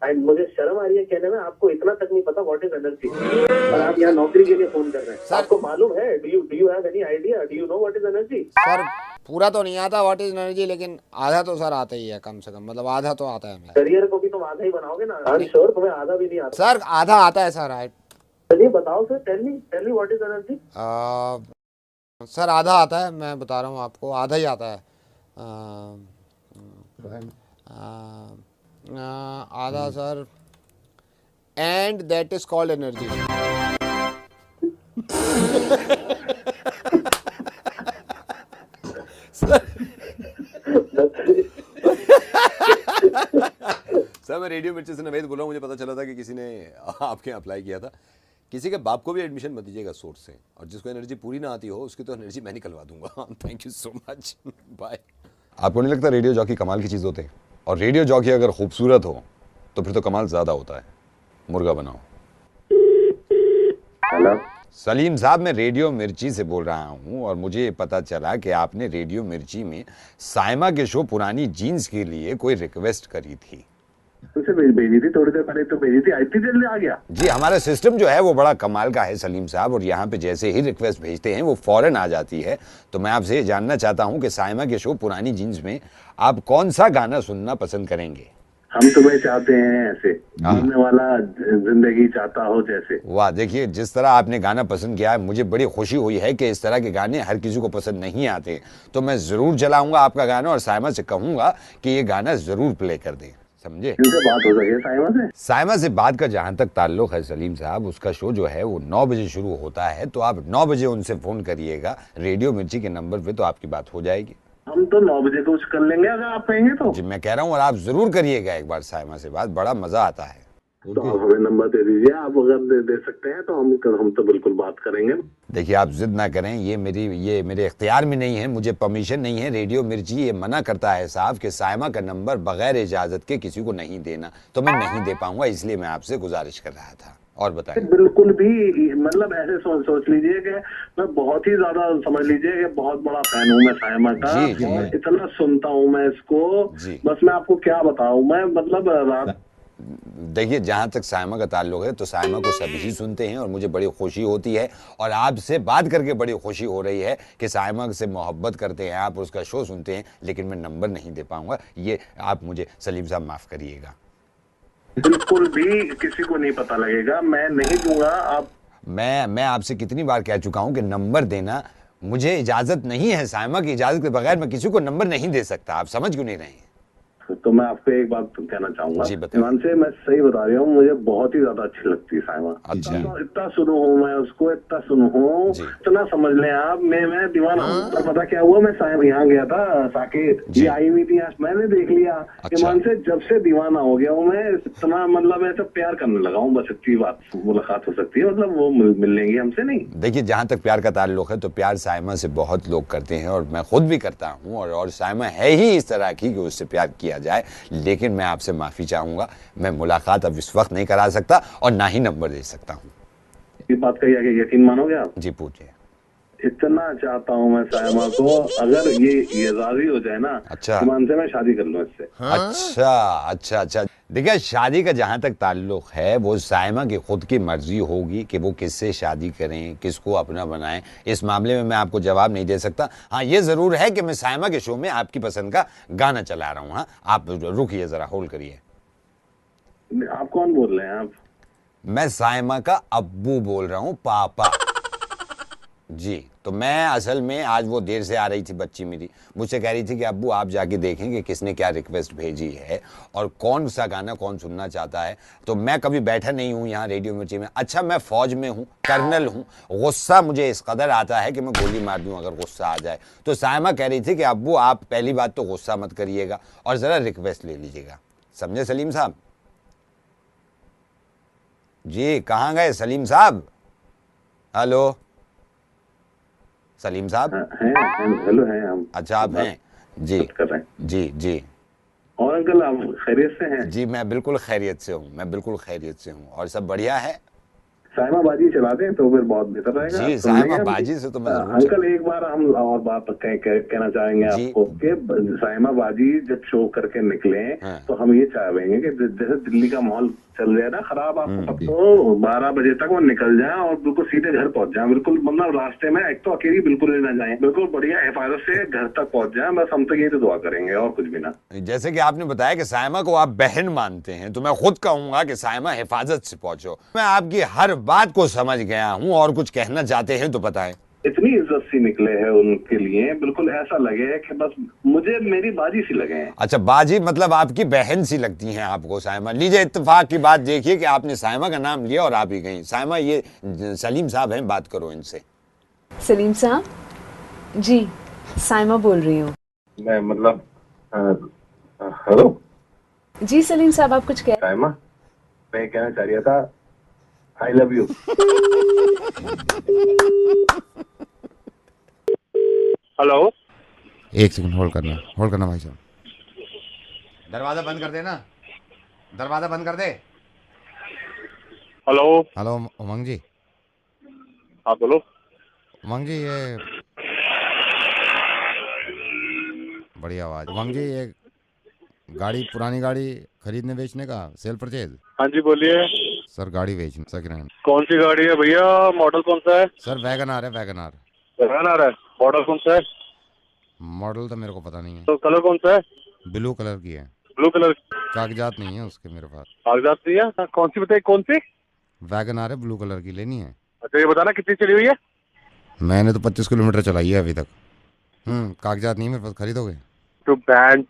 Speaker 18: एंड मुझे शर्म आ रही है कहने में, आपको इतना तक नहीं पता व्हाट इज एनर्जी, और आप यहाँ नौकरी के लिए फोन कर रहे हैं। आपको मालूम है, do you have any idea, do you know what is energy?
Speaker 17: Sir पूरा तो नहीं आता व्हाट इज एनर्जी, लेकिन आधा तो सर आता ही है, कम से कम मतलब आधा तो आता है।
Speaker 18: करियर को भी तुम आधा ही बनाओगे ना? आई एम श्योर तुम्हें आधा भी नहीं आता।
Speaker 17: सर आधा आता है सर।
Speaker 18: चलिए बताओ sir, tell me what is energy.
Speaker 17: Sir आधा आता है, मैं बता रहा हूँ आपको, आधा ही आता है। आधा sir, and that is called energy.
Speaker 6: Sir मैं रेडियो मिर्ची से नवेद बोल रहा हूँ। मुझे पता चला था कि किसी ने आपके यहाँ अप्लाई किया था। किसी के बाप को भी एडमिशन मत दीजिएगा सोर्स से, और जिसको एनर्जी पूरी ना आती हो उसकी तो एनर्जी मैं निकलवा दूंगा। Thank you so much, bye. आपको नहीं लगता रेडियो जॉकी कमाल की चीज़ होते हैं? और रेडियो जॉकी अगर खूबसूरत हो तो फिर तो कमाल ज़्यादा होता है। मुर्गा बनाओ।
Speaker 18: हेलो
Speaker 6: सलीम साहब, मैं रेडियो मिर्ची से बोल रहा हूँ और मुझे पता चला कि आपने रेडियो मिर्ची में साइमा के शो पुरानी जीन्स के लिए कोई रिक्वेस्ट करी थी।
Speaker 18: उसे भेजी थी, थोड़ी देर पहले तो भेजी थी, इतनी देर में आ गया।
Speaker 6: जी हमारा सिस्टम जो है वो बड़ा कमाल का है सलीम साहब, और यहाँ पे जैसे ही रिक्वेस्ट भेजते हैं वो फौरन आ जाती है। तो मैं आपसे ये जानना चाहता हूँ कि साइमा के शो पुरानी जीन्स में आप कौन सा गाना सुनना पसंद करेंगे?
Speaker 18: हम तुम्हें चाहते हैं ऐसे, जीने वाला जिंदगी चाहता हो जैसे।
Speaker 6: वाह, देखिए जिस तरह आपने गाना पसंद किया है, मुझे बड़ी खुशी हुई है कि इस तरह के गाने हर किसी को पसंद नहीं आते। तो मैं जरूर चलाऊंगा आपका गाना और साइमा से कहूंगा कि ये गाना जरूर प्ले कर दें, समझे?
Speaker 18: बात हो सके साइमा से?
Speaker 6: साइमा से बात का जहां तक ताल्लुक है सलीम साहब, उसका शो जो है वो 9 बजे शुरू होता है, तो आप 9 बजे उनसे फोन करिएगा रेडियो मिर्ची के नंबर पे, तो आपकी बात हो जाएगी।
Speaker 18: हम तो 9 बजे कुछ कर लेंगे अगर आप कहेंगे तो।
Speaker 6: जी मैं कह रहा हूँ, और आप जरूर करिएगा एक बार साइमा से बात, बड़ा मजा आता है।
Speaker 18: तो आप हमें नंबर दे दीजिए, आप अगर दे सकते हैं तो हम तो बिल्कुल बात करेंगे।
Speaker 6: देखिए आप जिद ना करें, ये मेरे इख्तियार में नहीं है, मुझे परमिशन नहीं है। रेडियो मिर्ची ये मना करता है साहब कि साइमा का नंबर बगैर इजाजत के किसी को नहीं देना, तो मैं नहीं दे पाऊंगा, इसलिए मैं आपसे गुजारिश कर रहा था। और बताएं।
Speaker 18: बिल्कुल भी मतलब ऐसे सोच लीजिए कि मैं बहुत ही ज्यादा समझ लीजिए कि बहुत बड़ा फैन हूँ मैं साइमा का। और इतना सुनता हूँ मैं इसको, बस मैं आपको क्या बताऊँ, मैं मतलब रात।
Speaker 6: देखिए जहाँ तक साइमा का ताल्लुक है तो साइमा को सभी ही सुनते हैं और मुझे बड़ी खुशी होती है, और आपसे बात करके बड़ी खुशी हो रही है कि साइमा से मोहब्बत करते हैं आप, उसका शो सुनते हैं, लेकिन मैं नंबर नहीं दे पाऊंगा। ये आप मुझे सलीम साहब माफ करिएगा।
Speaker 18: बिल्कुल भी किसी को नहीं पता लगेगा, मैं नहीं दूंगा। आप
Speaker 6: मैं आपसे कितनी बार कह चुका हूँ कि नंबर देना मुझे इजाजत नहीं है, साइमा की इजाजत के बगैर मैं किसी को नंबर नहीं दे सकता। आप समझ क्यों नहीं रहे हैं?
Speaker 18: तो मैं आपको एक बात कहना चाहूंगा, ईमान से मैं सही बता रहा हूँ, मुझे बहुत ही ज्यादा अच्छी लगती है साइमा।
Speaker 6: अच्छा।
Speaker 18: इतना सुनू हूँ मैं उसको, इतना सुनू हूँ, इतना समझ लें आप, मैं दीवाना हूँ। तो पता क्या हुआ, मैं साइमा यहाँ गया था साकेत, ये आई हुई थी, मैंने देख लिया। ईमान से जब से दीवाना हो गया हूँ मैं, इतना मतलब ऐसा प्यार करने लगा हूँ, बस इतनी बात मुलाकात हो सकती है, मतलब वो मिल लेंगे हमसे नहीं।
Speaker 6: देखिए जहाँ तक प्यार का ताल्लुक है तो प्यार साइमा से बहुत लोग करते हैं, और मैं खुद भी करता हूँ, और साइमा है ही इस तरह की कि उससे प्यार किया जाए। लेकिन मैं आपसे माफी चाहूंगा, मैं मुलाकात अब इस वक्त नहीं करा सकता और ना ही नंबर दे सकता हूँ।
Speaker 18: ये बात का यकीन मानोगे आप?
Speaker 6: जी पूछिए।
Speaker 18: इतना चाहता हूँ मैं सायमा को, अगर ये राजी हो जाए ना,
Speaker 19: अच्छा,
Speaker 18: ईमान से मैं शादी कर लूँ इससे।
Speaker 19: अच्छा। देखिए, शादी का जहां तक ताल्लुक है, वो सायमा की खुद की मर्जी होगी कि वो किससे शादी करें, किसको अपना बनाएं। इस मामले में मैं आपको जवाब नहीं दे सकता। हाँ, ये जरूर है कि मैं सायमा के शो में आपकी पसंद का गाना चला रहा हूँ। हाँ, आप रुकिए, जरा होल्ड करिए।
Speaker 18: आप कौन बोल रहे हैं आप?
Speaker 19: मैं सायमा का अब्बू बोल रहा हूँ, पापा जी। तो मैं असल में आज वो देर से आ रही थी बच्ची मेरी, मुझसे कह रही थी कि अब्बू आप जाके देखें कि किसने क्या रिक्वेस्ट भेजी है और कौन सा गाना कौन सुनना चाहता है। तो मैं कभी बैठा नहीं हूँ यहाँ रेडियो मिर्ची में। अच्छा, मैं फौज में हूँ, कर्नल हूँ, गुस्सा मुझे इस कदर आता है कि मैं गोली मार दूँ अगर गुस्सा आ जाए। तो सायमा कह रही थी कि अब्बू आप पहली बात तो गुस्सा मत करिएगा और ज़रा रिक्वेस्ट ले लीजिएगा। समझे सलीम साहब? जी, कहाँ गए सलीम साहब? हेलो सलीम साहब?
Speaker 18: हेलो हैं हम।
Speaker 19: अच्छा, आप हैं जी?
Speaker 18: कर रहे हैं
Speaker 19: जी।
Speaker 18: और अंकल आप खैरियत से हैं?
Speaker 19: जी, मैं बिल्कुल खैरियत से हूँ, और सब बढ़िया है।
Speaker 18: सायमा बाजी चला दें तो फिर बहुत बेहतर रहेगा।
Speaker 19: जी, सायमा बाजी से तो मैं
Speaker 18: अंकल एक बार हम और बात कहना चाहेंगे आपको कि सायमा बाजी जब शो करके निकले तो हम ये चाहेंगे कि जैसे दिल्ली का माहौल चल रहा है ना खराब, आपको तो 12 बजे तक वो निकल जाए और बिल्कुल सीधे घर पहुंच जाए। बिल्कुल मतलब रास्ते में एक तो अकेली बिल्कुल ना जाए, बिल्कुल बढ़िया हिफाजत से घर तक पहुंच जाए। बस हम तो यही तो दुआ करेंगे और कुछ भी ना।
Speaker 19: जैसे कि आपने बताया कि सायमा को आप बहन मानते हैं, तो मैं खुद कहूंगा कि सायमा हिफाजत से पहुंचो। मैं आपकी हर बात को समझ गया हूँ, और कुछ कहना चाहते हैं तो बताएं।
Speaker 18: इतनी इज्जत सी निकले हैं उनके लिए, बिल्कुल ऐसा लगे कि बस मुझे मेरी बाजी सी लगे हैं।
Speaker 19: अच्छा, बाजी मतलब आपकी बहन सी लगती हैं आपको सायमा। लीजिए, इत्तेफाक की बात देखिए कि आपने सायमा का नाम लिया और आप ही गई। सायमा, ये सलीम साहब हैं, बात करो इनसे।
Speaker 20: सलीम साहब जी, सायमा बोल रही हूँ
Speaker 18: मैं। मतलब हेलो
Speaker 20: जी सलीम साहब, आप कुछ कह?
Speaker 18: सायमा, मैं कहना चाह रहा था आई लव यू।
Speaker 2: हेलो,
Speaker 1: एक सेकंड होल्ड करना भाई साहब। दरवाजा बंद कर देना, दरवाजा बंद कर दे।
Speaker 2: हेलो
Speaker 1: उमंग जी।
Speaker 2: हाँ बोलो।
Speaker 1: उमंग जी, ये बड़ी आवाज। उमंग जी, ये गाड़ी, पुरानी गाड़ी खरीदने बेचने का सेल परचेज।
Speaker 2: हाँ जी बोलिए
Speaker 1: सर। गाड़ी बेचने सेकंड हैंड।
Speaker 2: कौन सी गाड़ी है भैया? मॉडल कौन सा है?
Speaker 1: सर वैगनआर है।
Speaker 2: वैगनआर है। मॉडल कौन सा है?
Speaker 1: मॉडल तो मेरे को पता नहीं है।
Speaker 2: तो कलर कौन सा है?
Speaker 1: ब्लू कलर की है।
Speaker 2: Blue colour?
Speaker 1: कागजात नहीं है उसके मेरे पास।
Speaker 2: कागजात नहीं है? कौन सी बताइए, कौन सी?
Speaker 1: वैगनआर है, ब्लू कलर की, लेनी है।
Speaker 2: अच्छा, ये बताना कितनी चली हुई है?
Speaker 1: मैंने तो 25 किलोमीटर चलाई है अभी तक। कागजात नहीं मेरे पास, खरीदोगे?
Speaker 2: तो बैंड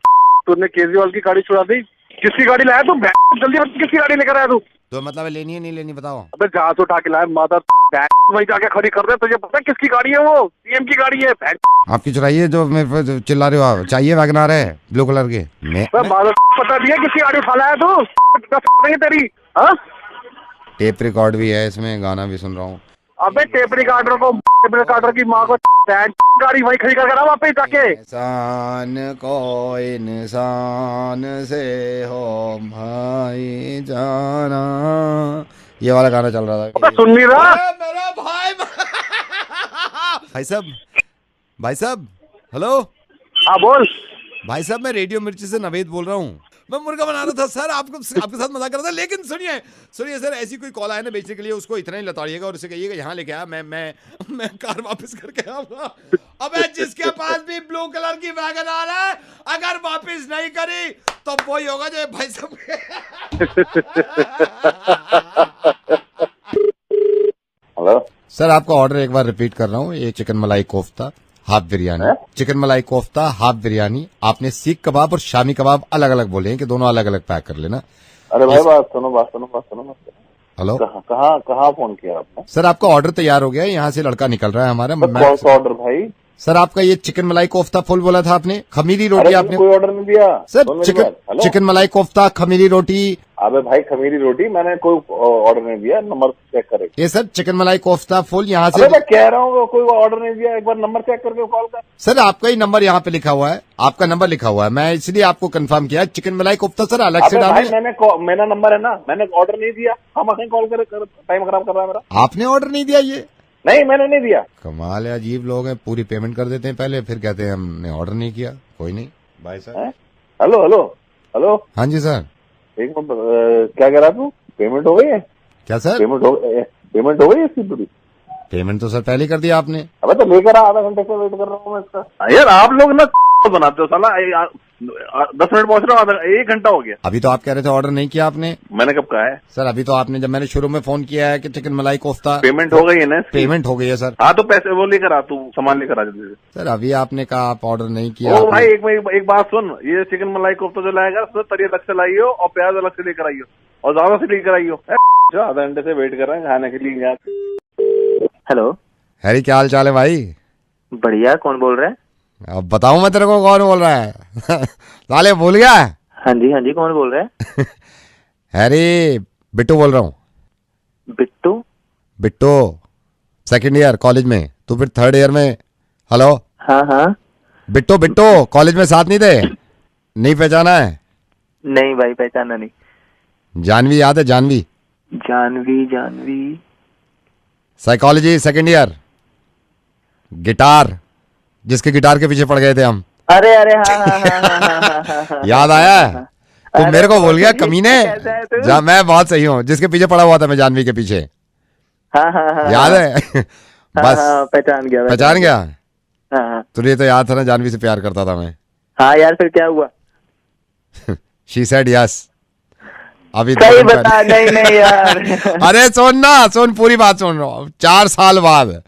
Speaker 2: तूने केजरीवाल की गाड़ी छुड़ा दी। किसकी गाड़ी लाया तू? जल्दी बता, किसकी गाड़ी लेकर आया तू?
Speaker 1: तो मतलब लेनी है नहीं लेनी बताओ।
Speaker 2: अबे जहाँ से उठा के लाया माता, वहीं जाके खड़ी कर रहे। तुझे पता है किसकी गाड़ी है? वो सीएम की गाड़ी है।
Speaker 1: आपकी चुराई है जो मेरे पे चिल्ला रहे हो आप? चाहिए वैगनआर है ब्लू कलर के।
Speaker 2: पता दिया किसकी गाड़ी उठा लाया तू? तेरी
Speaker 1: टेप रिकॉर्ड भी है इसमें, गाना भी सुन रहा हूँ।
Speaker 2: अबे टेप रिकॉर्डर की माँ को गाड़ी वहीं खड़ी कर वापस जाके।
Speaker 1: इंसान को इंसान से हो भाई जाना, ये वाला गाना चल रहा था।
Speaker 2: सुन नहीं रहा
Speaker 1: मेरा भाई साहब हेलो।
Speaker 2: हाँ बोल
Speaker 1: भाई साहब, मैं रेडियो मिर्ची से नवेद बोल रहा हूँ। मैं मुर्गा बना रहा था सर, आपके साथ मजाक कर रहा था। लेकिन सुनिए सर, ऐसी कोई कॉल आया ना बेचने के लिए, उसको इतना ही लताड़िएगा और उसे कहिएगा यहाँ लेके आया, मैं कार वापस करके आऊंगा। अबे जिसके पास भी ब्लू कलर की वैगनआर है, अगर वापस नहीं करी तो वही होगा जो भाई साहब।
Speaker 18: हेलो
Speaker 1: सर, आपका ऑर्डर एक बार रिपीट कर रहा हूँ। ये चिकन मलाई कोफ्ता हाफ बिरयानी, चिकन मलाई कोफ्ता हाफ बिरयानी। आपने सीख कबाब और शामी कबाब अलग अलग बोले हैं कि दोनों अलग अलग पैक कर लेना।
Speaker 18: अरे भाई बात सुनो।
Speaker 1: हेलो,
Speaker 18: कहाँ फोन किया आपने?
Speaker 1: सर आपका ऑर्डर तैयार हो गया है, यहाँ से लड़का निकल रहा है हमारा।
Speaker 18: कौन सा ऑर्डर भाई?
Speaker 1: सर आपका ये चिकन मलाई कोफ्ता फुल बोला था आपने, खमीरी रोटी आपने
Speaker 18: कोई ऑर्डर नहीं दिया
Speaker 1: सर। चिकन मलाई कोफ्ता खमीरी रोटी।
Speaker 18: अबे भाई खमीरी रोटी मैंने कोई ऑर्डर नहीं दिया, नंबर चेक करे।
Speaker 1: ये सर चिकन मलाई कोफ्ता फुल यहाँ से।
Speaker 18: मैं कह रहा हूँ कोई ऑर्डर नहीं दिया, एक बार नंबर चेक करके कॉल कर।
Speaker 1: सर आपका ही नंबर यहाँ पे लिखा हुआ है, आपका नंबर लिखा हुआ है, मैं इसलिए आपको कंफर्म किया। चिकन मलाई कोफ्ता सर अलग से डालें।
Speaker 18: मेरा नंबर है ना, मैंने ऑर्डर नहीं दिया। हम कॉल करे, टाइम खराब कर रहा है मेरा।
Speaker 1: आपने ऑर्डर नहीं दिया? ये
Speaker 15: नहीं मैंने नहीं दिया।
Speaker 1: कमाल है, अजीब लोग हैं, पूरी पेमेंट कर देते हैं पहले, फिर कहते हैं हमने ऑर्डर नहीं किया। कोई नहीं भाई साहब।
Speaker 15: Hello hello hello.
Speaker 1: हाँ जी सर।
Speaker 15: एक मिनट, क्या कह रहा तू? पेमेंट हो गई है?
Speaker 1: क्या सर?
Speaker 15: पेमेंट हो गई है इसकी पूरी?
Speaker 1: पेमेंट तो सर पहले कर दिया आपने।
Speaker 15: अबे तो लेकर आ, आधा घंटे से वेट कर रहा हूँ मैं इसका। यार आप लोग ना बनाते हो साला, 10 मिनट पहुंच रहा हूँ, 1 घंटा हो गया।
Speaker 1: अभी तो आप कह रहे थे ऑर्डर नहीं किया आपने।
Speaker 15: मैंने कब कहा है
Speaker 1: सर? अभी तो आपने, जब मैंने शुरू में फोन किया है कि चिकन मलाई कोफ्ता।
Speaker 15: पेमेंट हो गई है ना?
Speaker 1: पेमेंट हो गई है सर।
Speaker 15: हाँ तो पैसे वो लेकर आ, तू सामान लेकर आ जल्दी से।
Speaker 1: सर अभी आपने कहा आप ऑर्डर नहीं किया।
Speaker 15: ओ भाई एक बात सुन, ये चिकन मलाई कोफ्ता जो लाएगा उसमें तरी अलग से लाइयो और प्याज अलग से लेकर आइयो और ज्यादा से लेकर आइयो। आधा घंटे से वेट कर रहे हैं खाने के लिए यार।
Speaker 21: हेलो
Speaker 1: हैरी, क्या हाल चाल है भाई?
Speaker 21: बढ़िया। कौन बोल रहा है?
Speaker 1: अब बताऊं मैं तेरे को कौन बोल रहा है? साले भूल गया?
Speaker 21: हाँ जी कौन बोल रहा है?
Speaker 1: हैरी, बिट्टू बोल रहा हूँ। बिट्टू सेकंड ईयर कॉलेज में, तू फिर थर्ड ईयर में। हेलो।
Speaker 21: हाँ।
Speaker 1: बिट्टू कॉलेज में साथ नहीं थे? नहीं पहचाना है?
Speaker 21: नहीं भाई पहचाना नहीं।
Speaker 1: जानवी याद है? Janvi psychology second year, guitar, जिसके गिटार के पीछे पड़ गए थे हम।
Speaker 21: अरे हाँ।
Speaker 1: याद आया? तू मेरे को भूल गया कमीने? मैं बहुत सही हूँ, जिसके पीछे पड़ा हुआ था मैं, जानवी के पीछे।
Speaker 21: हाँ।
Speaker 1: याद है? बस
Speaker 21: पहचान गया। हाँ।
Speaker 1: तुझे तो याद था ना, जानवी से प्यार करता था मैं।
Speaker 21: हाँ यार, फिर क्या हुआ?
Speaker 1: She said yes. अभी
Speaker 21: सही बता। नहीं यार।
Speaker 1: अरे सुन पूरी बात सुन रहा हूँ। 4 साल बाद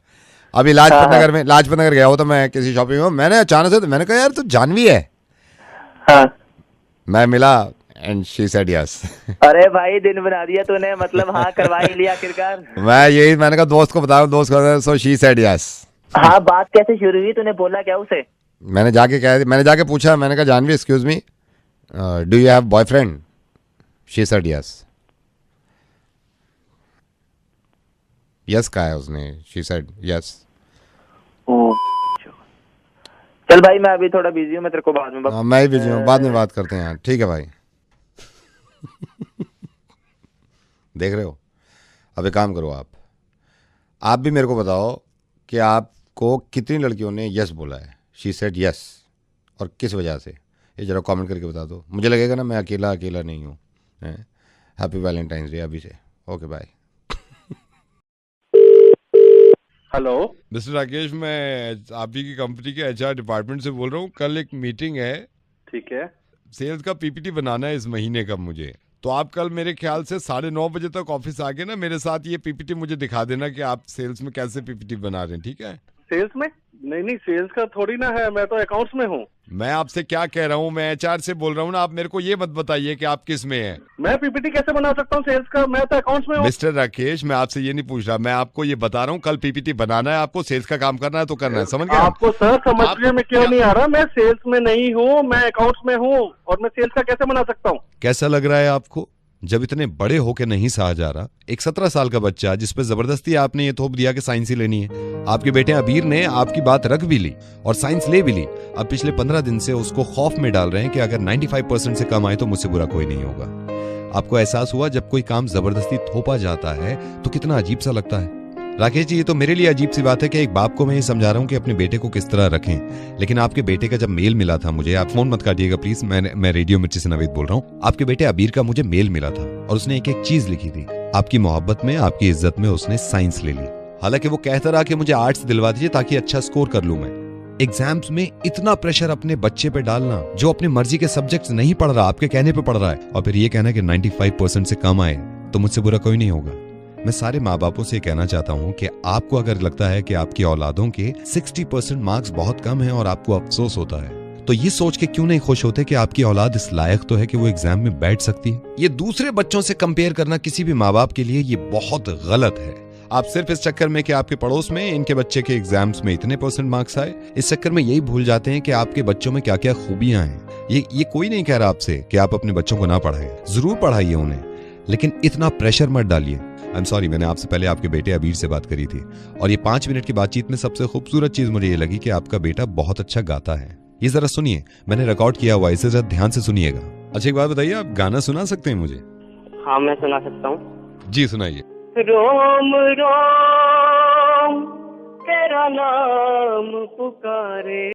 Speaker 1: अभी लाजपत नगर गया हो तो मैं किसी शॉपिंग में, मैंने अचानक से मैंने कहा यार तू जानवी है।
Speaker 21: हाँ।
Speaker 1: मैं मिला एंड शी सेड यस।
Speaker 21: अरे भाई दिन बना दिया तूने, मतलब हाँ करवा ही लिया आखिरकार।
Speaker 1: मैंने कहा दोस्त को बताओ, दोस्त को, सो शी सेड यस।
Speaker 21: हाँ, बात कैसे शुरू हुई? तूने बोला क्या उसे?
Speaker 1: मैंने जाके पूछा, मैंने कहा Janvi excuse me, do you have boyfriend? She said yes. Yes कहा है उसने, शी सेड यस।
Speaker 21: चल भाई मैं अभी थोड़ा बिजी हूँ, मैं तेरे को बाद में
Speaker 1: मैं ही बिजी हूँ, बाद में बात करते हैं। ठीक है भाई। देख रहे हो? अब एक काम करो, आप भी मेरे को बताओ कि आपको कितनी लड़कियों ने यस बोला है, शी सेड यस, और किस वजह से, ये जरा कमेंट करके बता दो। मुझे लगेगा ना मैं अकेला नहीं हूँ। हैप्पी वैलेंटाइंस डे अभी से। Okay bye.
Speaker 11: Hello mister Rakesh, मैं आप ही की कंपनी के HR डिपार्टमेंट से बोल रहा हूँ। कल एक मीटिंग है।
Speaker 13: ठीक है।
Speaker 11: सेल्स का PPT बनाना है इस महीने का मुझे, तो आप कल मेरे ख्याल से 9:30 बजे तक ऑफिस आके ना मेरे साथ ये PPT मुझे दिखा देना कि आप सेल्स में कैसे PPT बना रहे हैं। ठीक है?
Speaker 13: सेल्स में? नहीं सेल्स का थोड़ी ना है, मैं तो अकाउंट्स में हूँ।
Speaker 11: मैं आपसे क्या कह रहा हूँ, मैं HR से बोल रहा हूँ ना। आप मेरे को ये मत बताइए कि आप किस में हैं।
Speaker 13: मैं PPT कैसे बना सकता हूँ सेल्स का? मैं तो अकाउंट्स में हूँ।
Speaker 11: मिस्टर राकेश, मैं आपसे ये नहीं पूछ रहा, मैं आपको ये बता रहा हूँ कल PPT बनाना है आपको, सेल्स का काम करना है तो करना है। समझ गए?
Speaker 13: आपको सर समझने में क्यों नहीं आ रहा? मैं सेल्स में नहीं हूँ, मैं अकाउंट्स में हूँ, और मैं सेल्स का कैसे बना सकता हूँ?
Speaker 11: कैसा लग रहा है आपको? जब इतने बड़े होके नहीं सहा जा रहा, एक 17 साल का बच्चा जिसपे जबरदस्ती आपने ये थोप दिया कि साइंस ही लेनी है। आपके बेटे अबीर ने आपकी बात रख भी ली और साइंस ले भी ली। अब पिछले 15 दिन से उसको खौफ में डाल रहे हैं कि अगर 95% से कम आए तो मुझसे बुरा कोई नहीं होगा। आपको एहसास हुआ जब कोई काम जबरदस्ती थोपा जाता है तो कितना अजीब सा लगता है। राकेश जी, ये तो मेरे लिए अजीब सी बात है कि एक बाप को मैं ये समझा रहा हूँ कि अपने बेटे को किस तरह रखें, लेकिन आपके बेटे का जब मेल मिला था मुझे, आप फोन मत काटिएगा प्लीज, मैं रेडियो मिर्ची से नवीद बोल रहा हूँ। आपके बेटे अबीर का मुझे मेल मिला था और उसने एक चीज लिखी थी। आपकी मोहब्बत में, आपकी इज्जत में उसने साइंस ले ली। हालांकि वो कहता रहा कि मुझे आर्ट्स दिलवा दीजिए ताकि अच्छा स्कोर कर लूं मैं। एग्जाम्स में इतना प्रेशर अपने बच्चे पे डालना जो अपनी मर्जी के सब्जेक्ट्स नहीं पढ़ रहा, आपके कहने पे पढ़ रहा है, और फिर ये कहना कि 95% से कम आए तो मुझसे बुरा कोई नहीं होगा। मैं सारे माँ बापों से कहना चाहता हूँ कि आपको अगर लगता है कि आपकी औलादों के 60% मार्क्स बहुत कम हैं और आपको अफसोस होता है, तो ये सोच के क्यों नहीं खुश होते कि आपकी औलाद इस लायक तो है कि वो एग्जाम में बैठ सकती है। ये दूसरे बच्चों से कंपेयर करना किसी भी माँ बाप के लिए ये बहुत गलत है। आप सिर्फ इस चक्कर में कि आपके पड़ोस में इनके बच्चे के एग्जाम्स में इतने % मार्क्स आए, इस चक्कर में यही भूल जाते हैं कि आपके बच्चों में क्या क्या खूबियां हैं। ये कोई नहीं कह रहा आपसे कि आप अपने बच्चों को ना पढ़ाएं, जरूर पढ़ाइए उन्हें, लेकिन इतना प्रेशर मत डालिए। आई एम सॉरी, मैंने आपसे पहले आपके बेटे अबीर से बात करी थी और ये 5 मिनट की बातचीत में सबसे खूबसूरत चीज मुझे ये लगी कि आपका बेटा बहुत अच्छा गाता है। ये जरा सुनिए, मैंने रिकॉर्ड किया हुआ, इसे जरा ध्यान से सुनिएगा। अच्छा एक बात बताइए, आप गाना सुना सकते हैं मुझे?
Speaker 21: हाँ मैं सुना सकता हूँ।
Speaker 11: जी सुनाइए।
Speaker 21: रोम रोम
Speaker 5: तेरा नाम पुकारे।